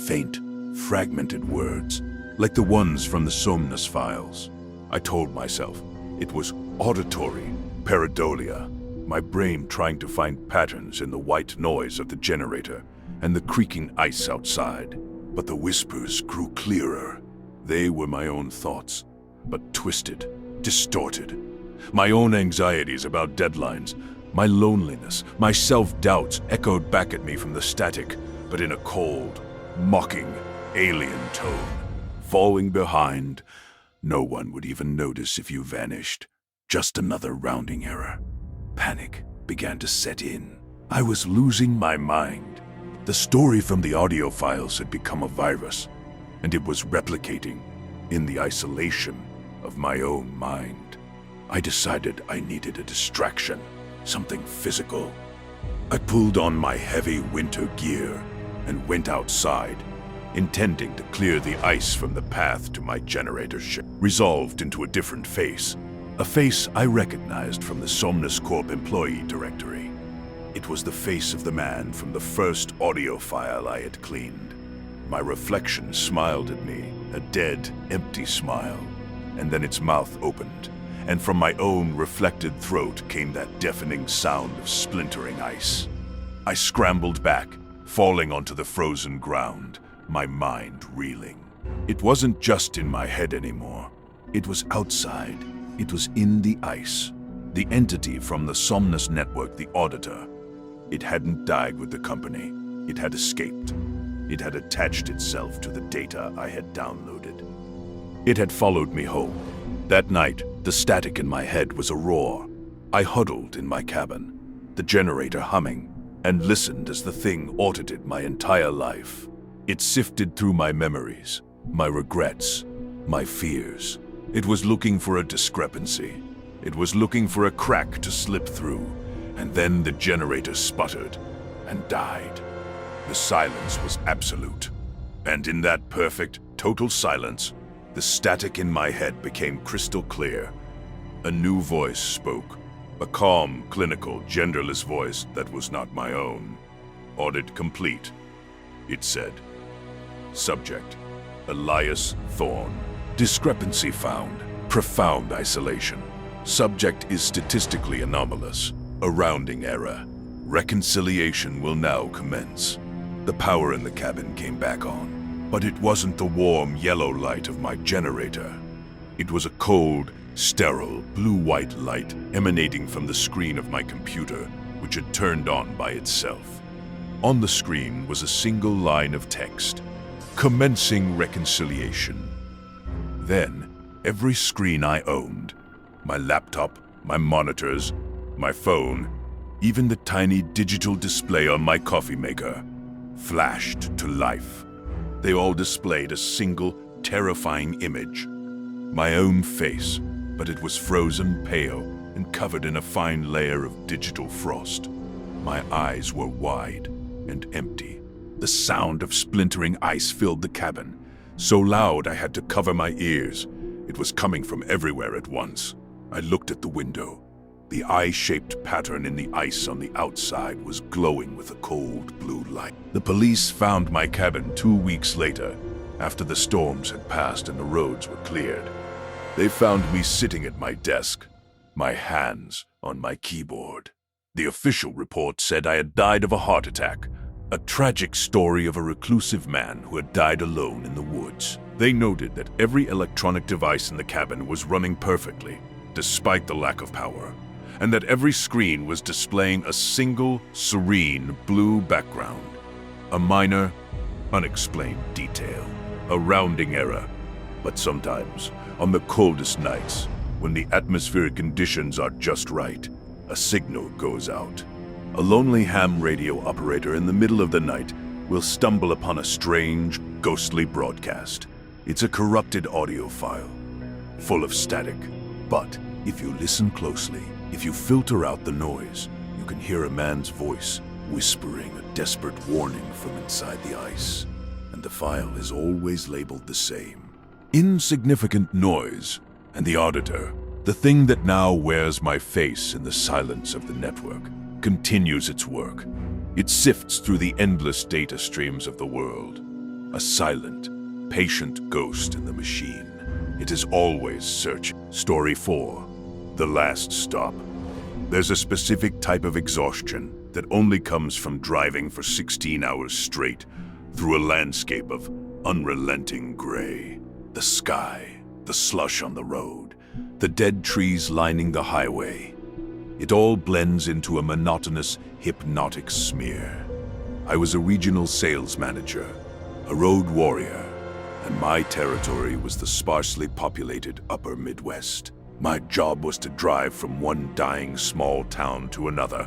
faint, fragmented words, like the ones from the Somnus files. I told myself it was auditory pareidolia, my brain trying to find patterns in the white noise of the generator and the creaking ice outside. But the whispers grew clearer. They were my own thoughts, but twisted, distorted. My own anxieties about deadlines, my loneliness, my self-doubts echoed back at me from the static, but in a cold, mocking, alien tone. Falling behind, no one would even notice if you vanished. Just another rounding error. Panic began to set in. I was losing my mind. The story from the audio files had become a virus, and it was replicating in the isolation of my own mind. I decided I needed a distraction, something physical. I pulled on my heavy winter gear and went outside, intending to clear the ice from the path to my generator ship, resolved into a different face, a face I recognized from the Somnus Corp employee directory. It was the face of the man from the first audio file I had cleaned. My reflection smiled at me, a dead, empty smile, and then its mouth opened, and from my own reflected throat came that deafening sound of splintering ice. I scrambled back, falling onto the frozen ground, my mind reeling. It wasn't just in my head anymore. It was outside. It was in the ice. The entity from the Somnus network, the auditor. It hadn't died with the company. It had escaped. It had attached itself to the data I had downloaded. It had followed me home. That night, the static in my head was a roar. I huddled in my cabin, the generator humming, and listened as the thing audited my entire life. It sifted through my memories, my regrets, my fears. It was looking for a discrepancy. It was looking for a crack to slip through, and then the generator sputtered and died. The silence was absolute, and in that perfect, total silence, the static in my head became crystal clear. A new voice spoke, a calm, clinical, genderless voice that was not my own. Audit complete, it said. Subject, Elias Thorne. Discrepancy found. Profound isolation. Subject is statistically anomalous. A rounding error. Reconciliation will now commence. The power in the cabin came back on, but it wasn't the warm yellow light of my generator. It was a cold, sterile, blue-white light emanating from the screen of my computer, which had turned on by itself. On the screen was a single line of text, commencing reconciliation. Then, every screen I owned, my laptop, my monitors, my phone, even the tiny digital display on my coffee maker, flashed to life. They all displayed a single, terrifying image. My own face, but it was frozen pale and covered in a fine layer of digital frost. My eyes were wide and empty. The sound of splintering ice filled the cabin, so loud I had to cover my ears. It was coming from everywhere at once. I looked at the window. The eye-shaped pattern in the ice on the outside was glowing with a cold blue light. The police found my cabin 2 weeks later, after the storms had passed and the roads were cleared. They found me sitting at my desk, my hands on my keyboard. The official report said I had died of a heart attack, a tragic story of a reclusive man who had died alone in the woods. They noted that every electronic device in the cabin was running perfectly, despite the lack of power, and that every screen was displaying a single, serene blue background. A minor, unexplained detail, a rounding error. But sometimes, on the coldest nights, when the atmospheric conditions are just right, a signal goes out. A lonely ham radio operator in the middle of the night will stumble upon a strange, ghostly broadcast. It's a corrupted audio file, full of static. But if you listen closely, if you filter out the noise, you can hear a man's voice whispering a desperate warning from inside the ice. And the file is always labeled the same. Insignificant noise. And the auditor, the thing that now wears my face in the silence of the network, continues its work. It sifts through the endless data streams of the world. A silent, patient ghost in the machine. It is always searching. Story 4. The Last Stop. There's a specific type of exhaustion that only comes from driving for 16 hours straight through a landscape of unrelenting gray. The sky, the slush on the road, the dead trees lining the highway. It all blends into a monotonous, hypnotic smear. I was a regional sales manager, a road warrior, and my territory was the sparsely populated upper Midwest. My job was to drive from one dying small town to another,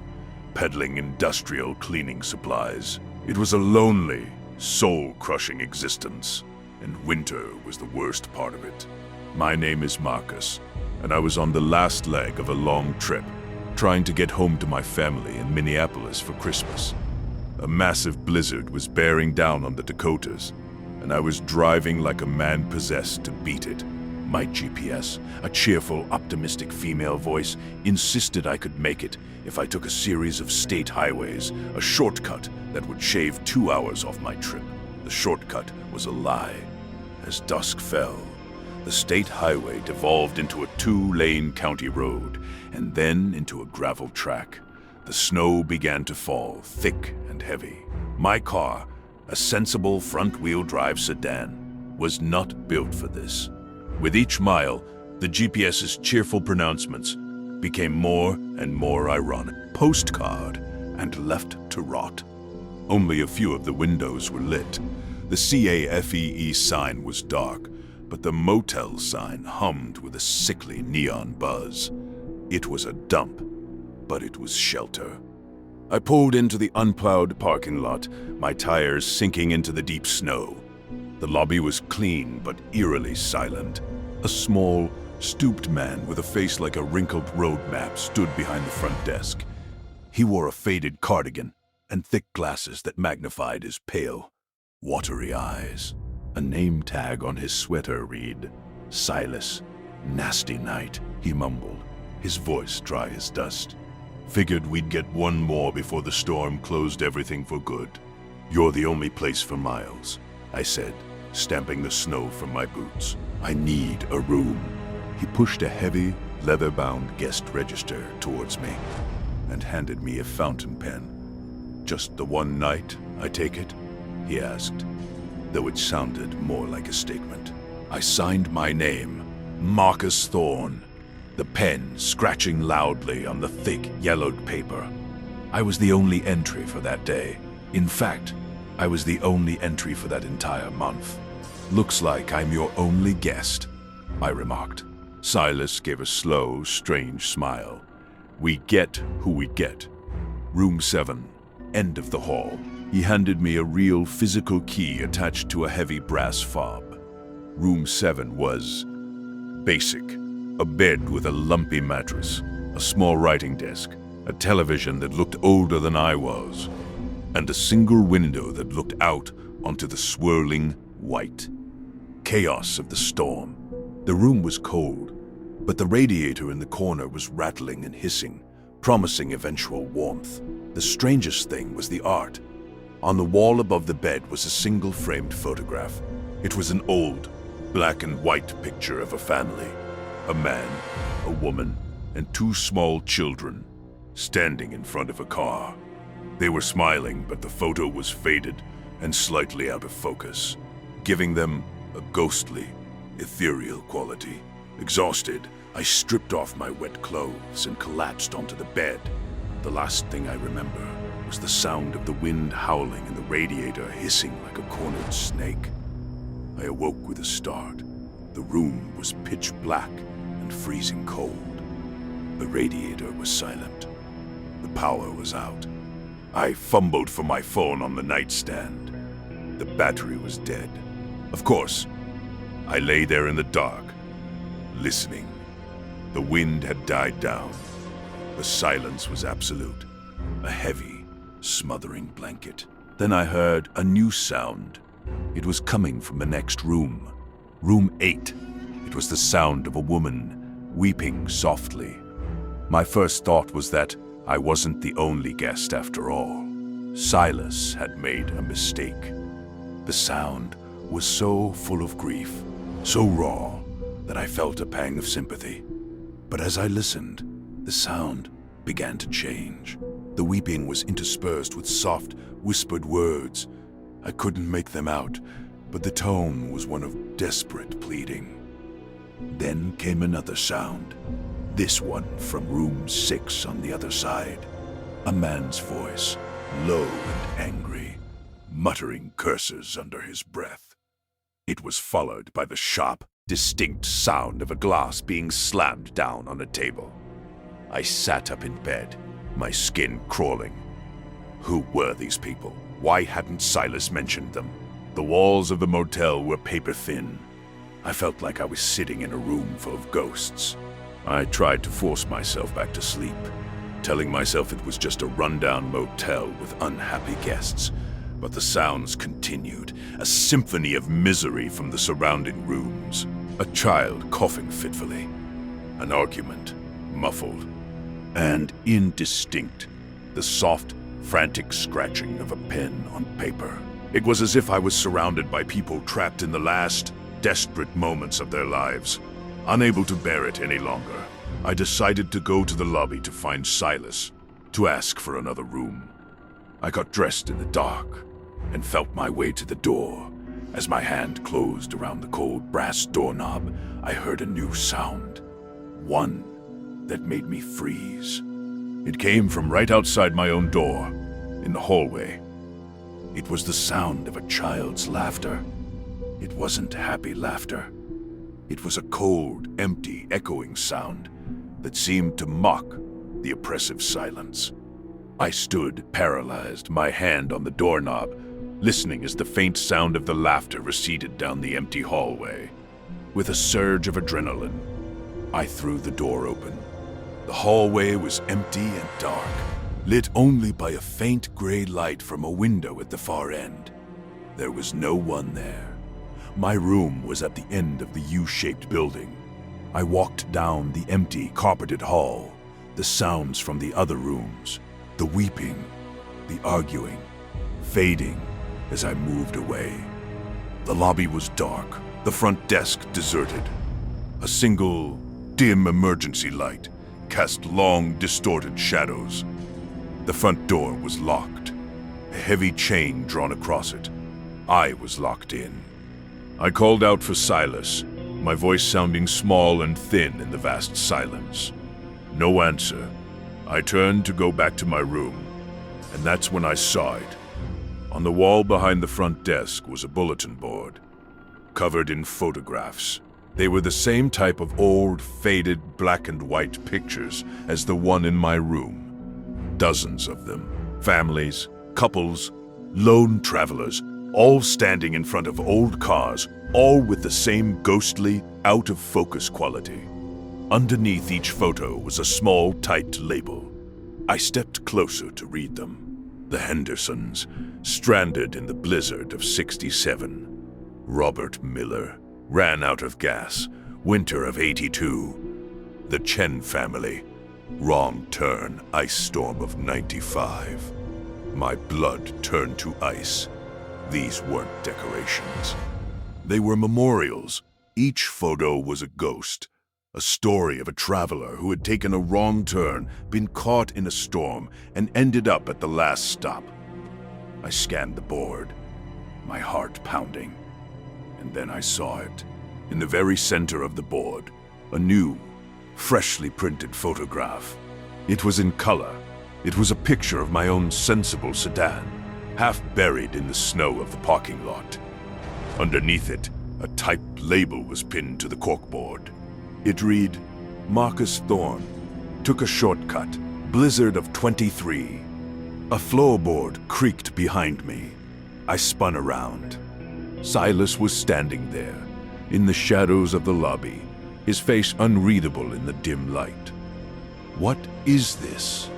peddling industrial cleaning supplies. It was a lonely, soul-crushing existence, and winter was the worst part of it. My name is Marcus, and I was on the last leg of a long trip, trying to get home to my family in Minneapolis for Christmas. A massive blizzard was bearing down on the Dakotas, and I was driving like a man possessed to beat it. My GPS, a cheerful, optimistic female voice, insisted I could make it if I took a series of state highways, a shortcut that would shave 2 hours off my trip. The shortcut was a lie. As dusk fell, the state highway devolved into a 2-lane county road, and then into a gravel track. The snow began to fall, thick and heavy. My car, a sensible front-wheel drive sedan, was not built for this. With each mile, the GPS's cheerful pronouncements became more and more ironic. Postcard and left to rot. Only a few of the windows were lit. The CAFEE sign was dark, but the motel sign hummed with a sickly neon buzz. It was a dump, but it was shelter. I pulled into the unplowed parking lot, my tires sinking into the deep snow. The lobby was clean but eerily silent. A small, stooped man with a face like a wrinkled road map stood behind the front desk. He wore a faded cardigan and thick glasses that magnified his pale, watery eyes. A name tag on his sweater read, "Silas, nasty night," he mumbled, his voice dry as dust. "Figured we'd get one more before the storm closed everything for good. You're the only place for miles," I said, stamping the snow from my boots. "I need a room." He pushed a heavy, leather-bound guest register towards me and handed me a fountain pen. "Just the one night, I take it?" he asked, though it sounded more like a statement. I signed my name, Marcus Thorne, the pen scratching loudly on the thick, yellowed paper. I was the only entry for that day. In fact, I was the only entry for that entire month. "Looks like I'm your only guest," I remarked. Silas gave a slow, strange smile. "We get who we get. Room 7, end of the hall." He handed me a real physical key attached to a heavy brass fob. Room 7 was basic. A bed with a lumpy mattress, a small writing desk, a television that looked older than I was, and a single window that looked out onto the swirling white chaos of the storm. The room was cold, but the radiator in the corner was rattling and hissing, promising eventual warmth. The strangest thing was the art. On the wall above the bed was a single framed photograph. It was an old, black and white picture of a family. A man, a woman, and 2 small children standing in front of a car. They were smiling, but the photo was faded and slightly out of focus, giving them a ghostly, ethereal quality. Exhausted, I stripped off my wet clothes and collapsed onto the bed. The last thing I remember was the sound of the wind howling and the radiator hissing like a cornered snake. I awoke with a start. The room was pitch black and freezing cold. The radiator was silent. The power was out. I fumbled for my phone on the nightstand. The battery was dead. Of course, I lay there in the dark, listening. The wind had died down. The silence was absolute. A heavy, smothering blanket. Then I heard a new sound. It was coming from the next room. Room 8. It was the sound of a woman weeping softly. My first thought was that I wasn't the only guest after all. Silas had made a mistake. The sound was so full of grief, so raw, that I felt a pang of sympathy. But as I listened, the sound began to change. The weeping was interspersed with soft, whispered words. I couldn't make them out, but the tone was one of desperate pleading. Then came another sound, this one from room 6 on the other side. A man's voice, low and angry, muttering curses under his breath. It was followed by the sharp, distinct sound of a glass being slammed down on a table. I sat up in bed, my skin crawling. Who were these people? Why hadn't Silas mentioned them? The walls of the motel were paper thin. I felt like I was sitting in a room full of ghosts. I tried to force myself back to sleep, telling myself it was just a rundown motel with unhappy guests. But the sounds continued, a symphony of misery from the surrounding rooms. A child coughing fitfully. An argument, muffled and indistinct. The soft, frantic scratching of a pen on paper. It was as if I was surrounded by people trapped in the last, desperate moments of their lives. Unable to bear it any longer, I decided to go to the lobby to find Silas, to ask for another room. I got dressed in the dark and felt my way to the door. As my hand closed around the cold brass doorknob, I heard a new sound. One that made me freeze. It came from right outside my own door, in the hallway. It was the sound of a child's laughter. It wasn't happy laughter. It was a cold, empty, echoing sound that seemed to mock the oppressive silence. I stood paralyzed, my hand on the doorknob, listening as the faint sound of the laughter receded down the empty hallway. With a surge of adrenaline, I threw the door open. The hallway was empty and dark, lit only by a faint gray light from a window at the far end. There was no one there. My room was at the end of the U-shaped building. I walked down the empty, carpeted hall, the sounds from the other rooms, the weeping, the arguing, fading as I moved away. The lobby was dark, the front desk deserted. A single, dim emergency light cast long, distorted shadows. The front door was locked, a heavy chain drawn across it. I was locked in. I called out for Silas, my voice sounding small and thin in the vast silence. No answer. I turned to go back to my room, and that's when I saw it. On the wall behind the front desk was a bulletin board, covered in photographs. They were the same type of old, faded black and white pictures as the one in my room. Dozens of them. Families, couples, lone travelers, all standing in front of old cars, all with the same ghostly, out-of-focus quality. Underneath each photo was a small, typed label. I stepped closer to read them. The Hendersons, stranded in the blizzard of '67. Robert Miller, ran out of gas, winter of '82. The Chen family, wrong turn, ice storm of '95. My blood turned to ice. These weren't decorations. They were memorials. Each photo was a ghost, a story of a traveler who had taken a wrong turn, been caught in a storm, and ended up at the last stop. I scanned the board, my heart pounding. And then I saw it. In the very center of the board, a new, freshly printed photograph. It was in color. It was a picture of my own sensible sedan, half buried in the snow of the parking lot. Underneath it, a typed label was pinned to the corkboard. It read, Marcus Thorne, took a shortcut, blizzard of '23. A floorboard creaked behind me. I spun around. Silas was standing there, in the shadows of the lobby, his face unreadable in the dim light. "What is this?"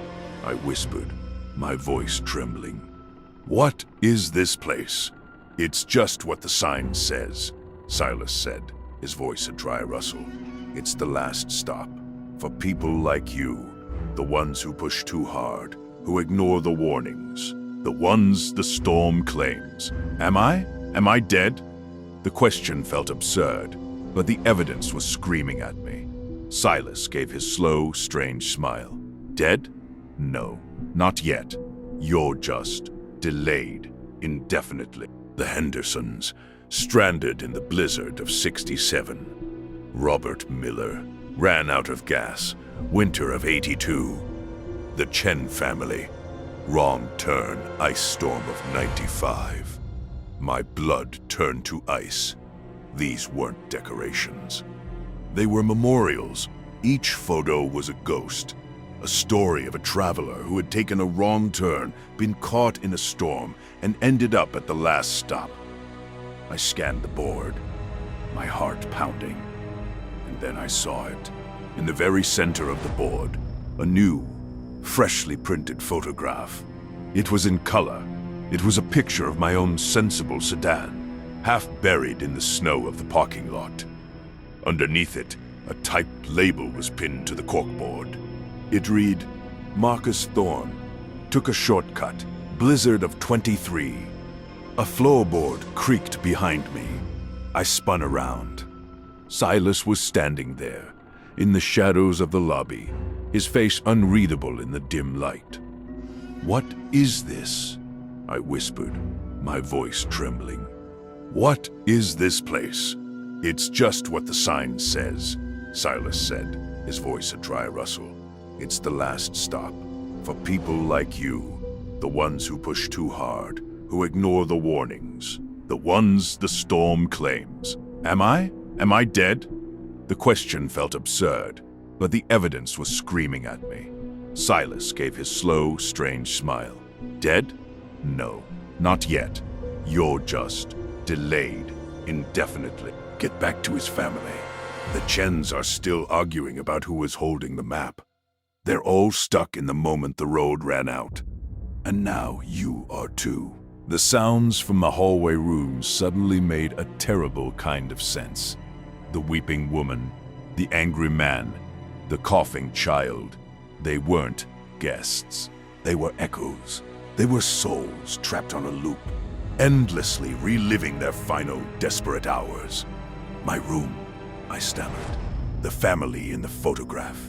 I whispered, my voice trembling. "What is this place?" "It's just what the sign says," Silas said, his voice a dry rustle. "It's the last stop. For people like you, the ones who push too hard, who ignore the warnings, the ones the storm claims." Am I? Am I dead? The question felt absurd, but the evidence was screaming at me. Silas gave his slow, strange smile. "Dead? No, not yet. You're just delayed indefinitely." The Hendersons, stranded in the blizzard of '67. Robert Miller, ran out of gas, winter of '82. The Chen family, wrong turn, ice storm of '95. My blood turned to ice. These weren't decorations. They were memorials. Each photo was a ghost, a story of a traveler who had taken a wrong turn, been caught in a storm, and ended up at the last stop. I scanned the board, my heart pounding, and then I saw it. In the very center of the board, a new, freshly printed photograph. It was in color. It was a picture of my own sensible sedan, half buried in the snow of the parking lot. Underneath it, a typed label was pinned to the corkboard. It read, Marcus Thorne, took a shortcut, blizzard of 23. A floorboard creaked behind me. I spun around. Silas was standing there, in the shadows of the lobby, his face unreadable in the dim light. "What is this?" I whispered, my voice trembling. "What is this place?" "It's just what the sign says," Silas said, his voice a dry rustle. "It's the last stop. For people like you, the ones who push too hard, who ignore the warnings, the ones the storm claims." Am I? Am I dead? The question felt absurd, but the evidence was screaming at me. Silas gave his slow, strange smile. "Dead? No, not yet. You're just delayed indefinitely." Get back to his family. The Chens are still arguing about who was holding the map. They're all stuck in the moment the road ran out. And now you are too. The sounds from the hallway rooms suddenly made a terrible kind of sense. The weeping woman, the angry man, the coughing child. They weren't guests. They were echoes. They were souls trapped on a loop, endlessly reliving their final desperate hours. "My room," I stammered. "The family in the photograph."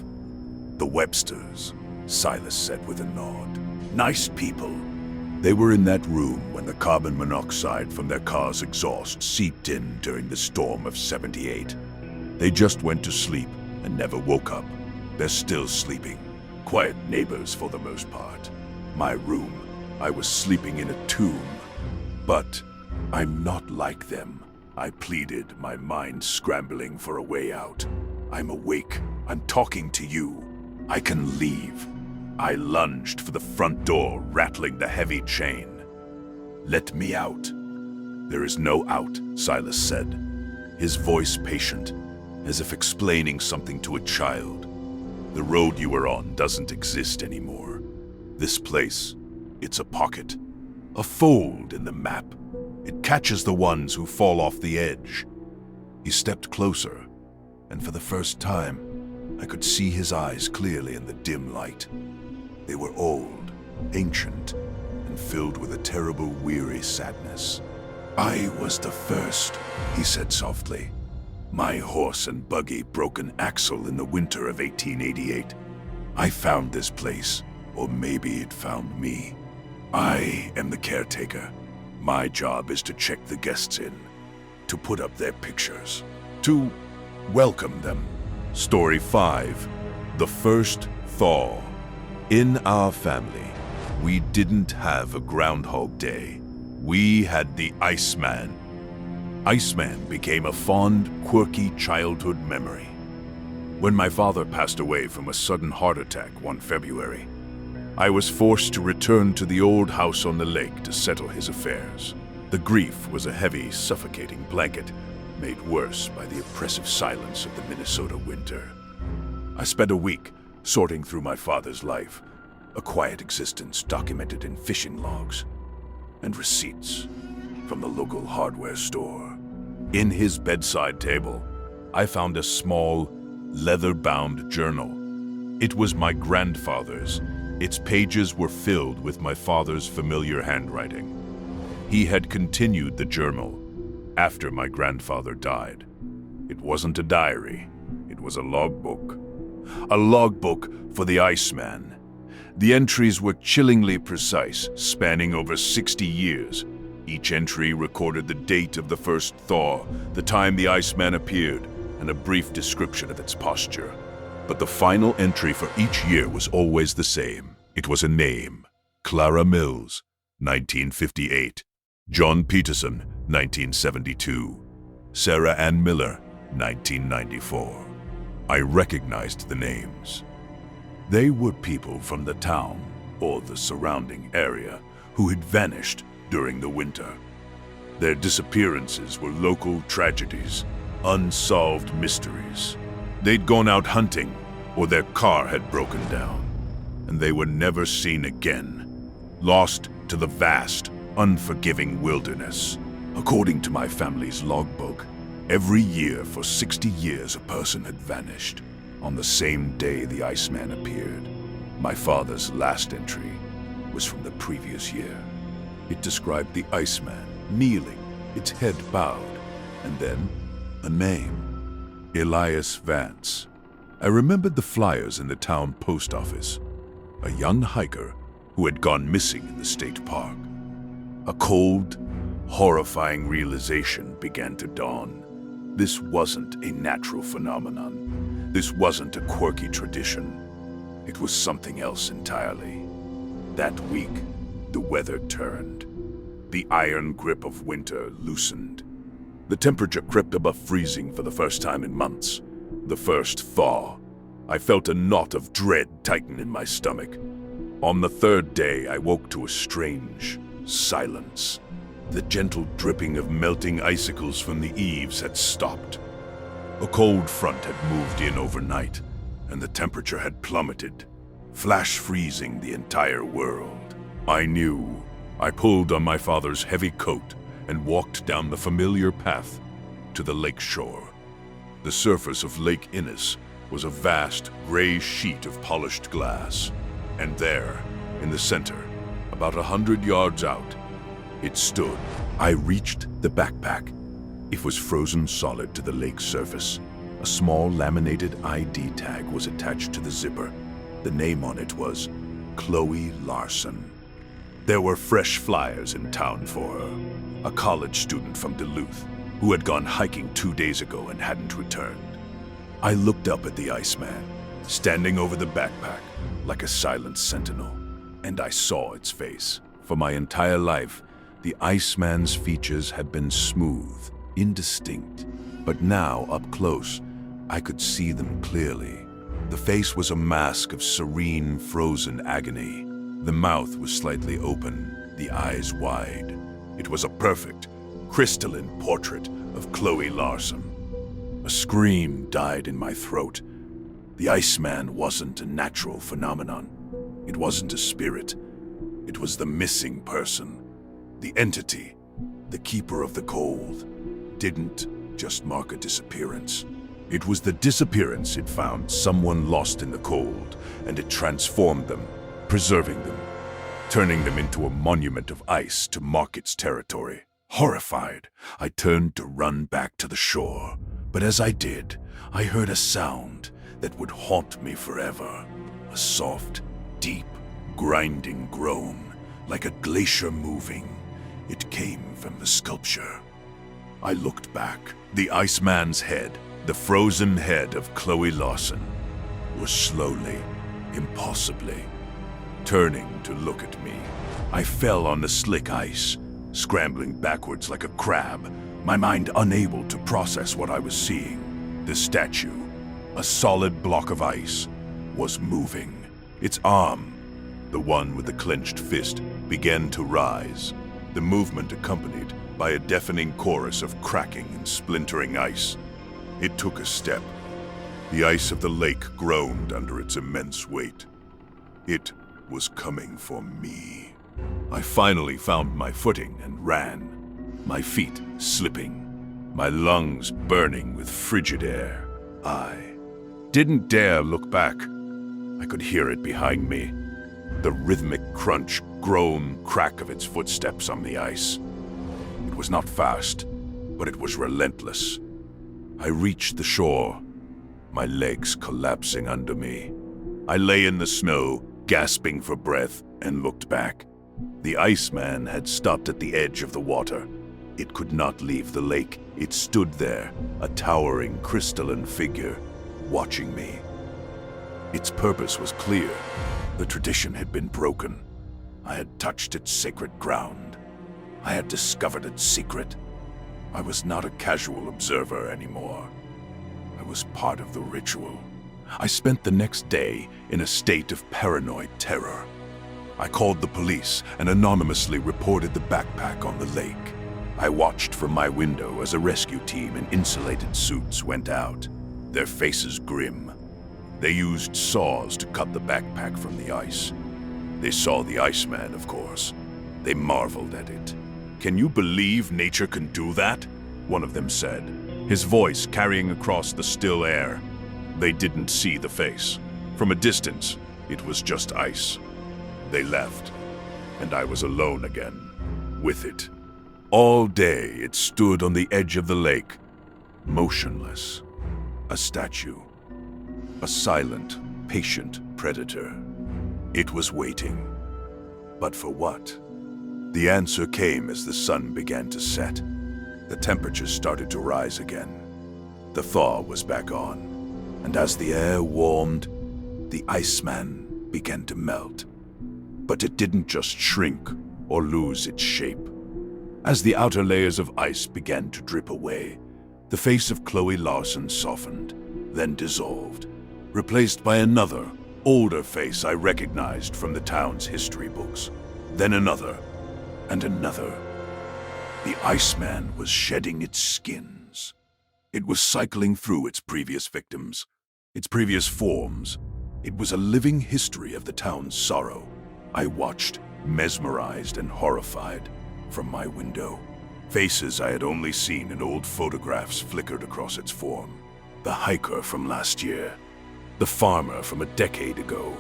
"The Websters," Silas said with a nod. "Nice people. They were in that room when the carbon monoxide from their car's exhaust seeped in during the storm of '78. They just went to sleep and never woke up. They're still sleeping. Quiet neighbors for the most part. My room, I was sleeping in a tomb. But I'm not like them," I pleaded, my mind scrambling for a way out. "I'm awake. I'm talking to you. I can leave." I lunged for the front door, rattling the heavy chain. "Let me out." "There is no out," Silas said, his voice patient, as if explaining something to a child. "The road you were on doesn't exist anymore. This place, it's a pocket, a fold in the map. It catches the ones who fall off the edge." He stepped closer, and for the first time, I could see his eyes clearly in the dim light. They were old, ancient, and filled with a terrible, weary sadness. "I was the first," he said softly. "My horse and buggy broke an axle in the winter of 1888. I found this place, or maybe it found me. I am the caretaker. My job is to check the guests in, to put up their pictures, to welcome them." Story 5. The First Thaw. In our family, we didn't have a Groundhog Day. We had the Iceman. Iceman became a fond, quirky childhood memory. When my father passed away from a sudden heart attack one February, I was forced to return to the old house on the lake to settle his affairs. The grief was a heavy, suffocating blanket, made worse by the oppressive silence of the Minnesota winter. I spent a week sorting through my father's life, a quiet existence documented in fishing logs and receipts from the local hardware store. In his bedside table, I found a small, leather-bound journal. It was my grandfather's. Its pages were filled with my father's familiar handwriting. He had continued the journal after my grandfather died. It wasn't a diary, it was a logbook. A logbook for the Iceman. The entries were chillingly precise, spanning over 60 years. Each entry recorded the date of the first thaw, the time the Iceman appeared, and a brief description of its posture. But the final entry for each year was always the same. It was a name: Clara Mills, 1958. John Peterson, 1972. Sarah Ann Miller, 1994. I recognized the names. They were people from the town or the surrounding area who had vanished during the winter. Their disappearances were local tragedies, unsolved mysteries. They'd gone out hunting, or their car had broken down, and they were never seen again, lost to the vast, unforgiving wilderness. According to my family's logbook, every year for 60 years a person had vanished. On the same day the Iceman appeared, my father's last entry was from the previous year. It described the Iceman kneeling, its head bowed, and then a name: Elias Vance. I remembered the flyers in the town post office. A young hiker who had gone missing in the state park. A cold, horrifying realization began to dawn. This wasn't a natural phenomenon. This wasn't a quirky tradition. It was something else entirely. That week, the weather turned. The iron grip of winter loosened. The temperature crept above freezing for the first time in months. The first thaw. I felt a knot of dread tighten in my stomach. On the third day, I woke to a strange silence. The gentle dripping of melting icicles from the eaves had stopped. A cold front had moved in overnight, and the temperature had plummeted, flash freezing the entire world. I knew. I pulled on my father's heavy coat and walked down the familiar path to the lake shore. The surface of Lake Innis was a vast gray sheet of polished glass, and there, in the center, about 100 yards out, it stood. I reached the backpack. It was frozen solid to the lake's surface. A small laminated ID tag was attached to the zipper. The name on it was Chloe Larson. There were fresh flyers in town for her, a college student from Duluth who had gone hiking 2 days ago and hadn't returned. I looked up at the Iceman, standing over the backpack like a silent sentinel, and I saw its face. For my entire life, the Iceman's features had been smooth, indistinct, but now, up close, I could see them clearly. The face was a mask of serene, frozen agony. The mouth was slightly open, the eyes wide. It was a perfect, crystalline portrait of Chloe Larson. A scream died in my throat. The Iceman wasn't a natural phenomenon. It wasn't a spirit. It was the missing person. The entity, the keeper of the cold, didn't just mark a disappearance. It was the disappearance it found someone lost in the cold, and it transformed them, preserving them, turning them into a monument of ice to mark its territory. Horrified, I turned to run back to the shore, but as I did, I heard a sound that would haunt me forever. A soft, deep, grinding groan, like a glacier moving. It came from the sculpture. I looked back. The Iceman's head, the frozen head of Chloe Larson, was slowly, impossibly, turning to look at me. I fell on the slick ice, scrambling backwards like a crab, my mind unable to process what I was seeing. The statue, a solid block of ice, was moving. Its arm, the one with the clenched fist, began to rise, the movement accompanied by a deafening chorus of cracking and splintering ice. It took a step. The ice of the lake groaned under its immense weight. It was coming for me. I finally found my footing and ran, my feet slipping, my lungs burning with frigid air. I didn't dare look back. I could hear it behind me, the rhythmic crunch, groan, crack of its footsteps on the ice. It was not fast, but it was relentless. I reached the shore, my legs collapsing under me. I lay in the snow, gasping for breath, and looked back. The Iceman had stopped at the edge of the water. It could not leave the lake. It stood there, a towering crystalline figure, watching me. Its purpose was clear. The tradition had been broken. I had touched its sacred ground. I had discovered its secret. I was not a casual observer anymore. I was part of the ritual. I spent the next day in a state of paranoid terror. I called the police and anonymously reported the backpack on the lake. I watched from my window as a rescue team in insulated suits went out, their faces grim. They used saws to cut the backpack from the ice. They saw the Iceman, of course. They marveled at it. "Can you believe nature can do that?" one of them said, his voice carrying across the still air. They didn't see the face. From a distance, it was just ice. They left, and I was alone again, with it. All day it stood on the edge of the lake, motionless. A statue. A silent, patient predator. It was waiting. But for what? The answer came as the sun began to set. The temperature started to rise again. The thaw was back on, and as the air warmed, the Iceman began to melt. But it didn't just shrink or lose its shape. As the outer layers of ice began to drip away, the face of Chloe Larson softened, then dissolved, replaced by another, older face I recognized from the town's history books. Then another, and another. The Iceman was shedding its skins. It was cycling through its previous victims, its previous forms. It was a living history of the town's sorrow. I watched, mesmerized and horrified, from my window. Faces I had only seen in old photographs flickered across its form. The hiker from last year, the farmer from a decade ago,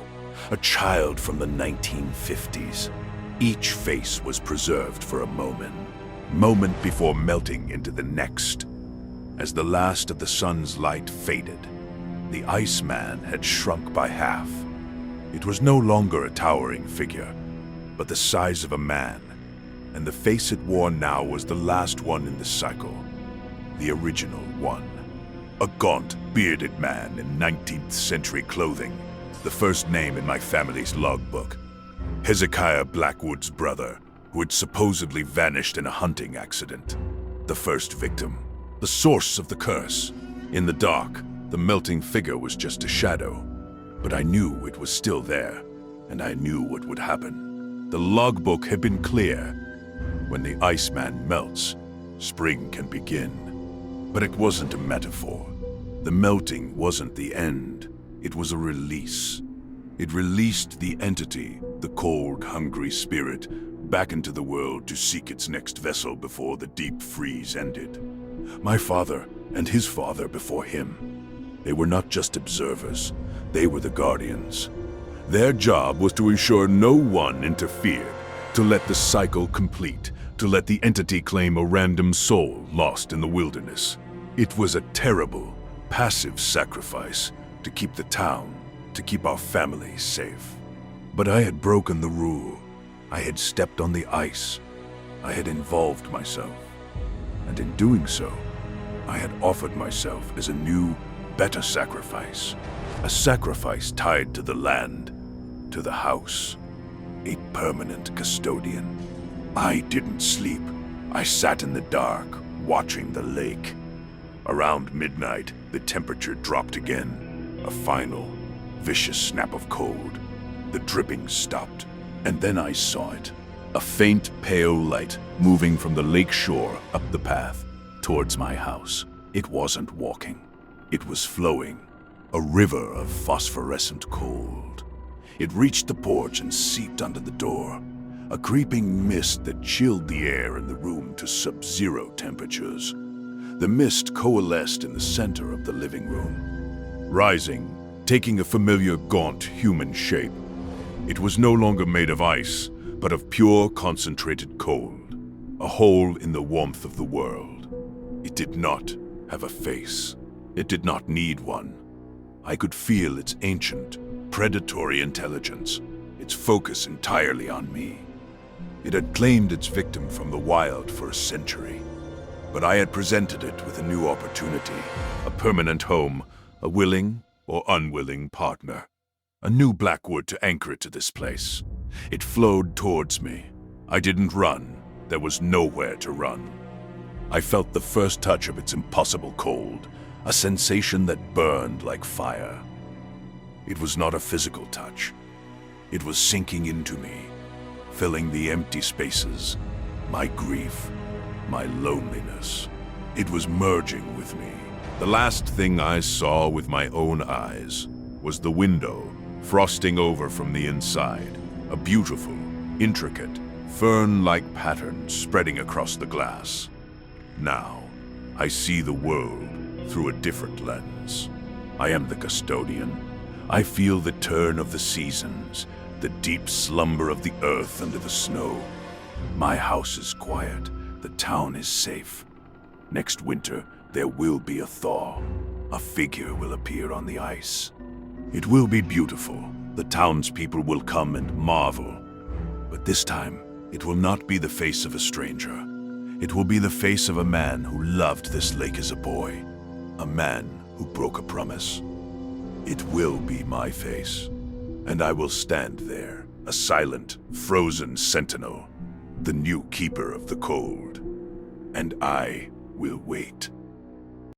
a child from the 1950s. Each face was preserved for a moment before melting into the next. As the last of the sun's light faded, the Iceman had shrunk by half. It was no longer a towering figure, but the size of a man, and the face it wore now was the last one in the cycle, the original one. A gaunt, bearded man in 19th century clothing, the first name in my family's logbook. Hezekiah Blackwood's brother, who had supposedly vanished in a hunting accident. The first victim, the source of the curse. In the dark, the melting figure was just a shadow, but I knew it was still there, and I knew what would happen. The logbook had been clear. When the Iceman melts, spring can begin. But it wasn't a metaphor. The melting wasn't the end. It was a release. It released the entity, the cold, hungry spirit, back into the world to seek its next vessel before the deep freeze ended. My father and his father before him. They were not just observers. They were the guardians. Their job was to ensure no one interfered, to let the cycle complete, to let the entity claim a random soul lost in the wilderness. It was a terrible, passive sacrifice to keep the town, to keep our family safe. But I had broken the rule. I had stepped on the ice. I had involved myself. And in doing so, I had offered myself as a new, better sacrifice. A sacrifice tied to the land, to the house. A permanent custodian. I didn't sleep. I sat in the dark, watching the lake. Around midnight, the temperature dropped again. A final, vicious snap of cold. The dripping stopped, and then I saw it. A faint, pale light moving from the lake shore up the path towards my house. It wasn't walking. It was flowing. A river of phosphorescent cold. It reached the porch and seeped under the door. A creeping mist that chilled the air in the room to sub-zero temperatures. The mist coalesced in the center of the living room, rising, taking a familiar gaunt human shape. It was no longer made of ice, but of pure concentrated cold, a hole in the warmth of the world. It did not have a face. It did not need one. I could feel its ancient, predatory intelligence, its focus entirely on me. It had claimed its victim from the wild for a century, but I had presented it with a new opportunity, a permanent home, a willing or unwilling partner. A new Blackwood to anchor it to this place. It flowed towards me. I didn't run. There was nowhere to run. I felt the first touch of its impossible cold, a sensation that burned like fire. It was not a physical touch. It was sinking into me, filling the empty spaces, my grief, my loneliness. It was merging with me. The last thing I saw with my own eyes was the window frosting over from the inside, a beautiful, intricate, fern-like pattern spreading across the glass. Now, I see the world through a different lens. I am the custodian. I feel the turn of the seasons, the deep slumber of the earth under the snow. My house is quiet. The town is safe. Next winter, there will be a thaw. A figure will appear on the ice. It will be beautiful. The townspeople will come and marvel. But this time, it will not be the face of a stranger. It will be the face of a man who loved this lake as a boy. A man who broke a promise. It will be my face. And I will stand there, a silent, frozen sentinel, the new keeper of the cold. And I will wait.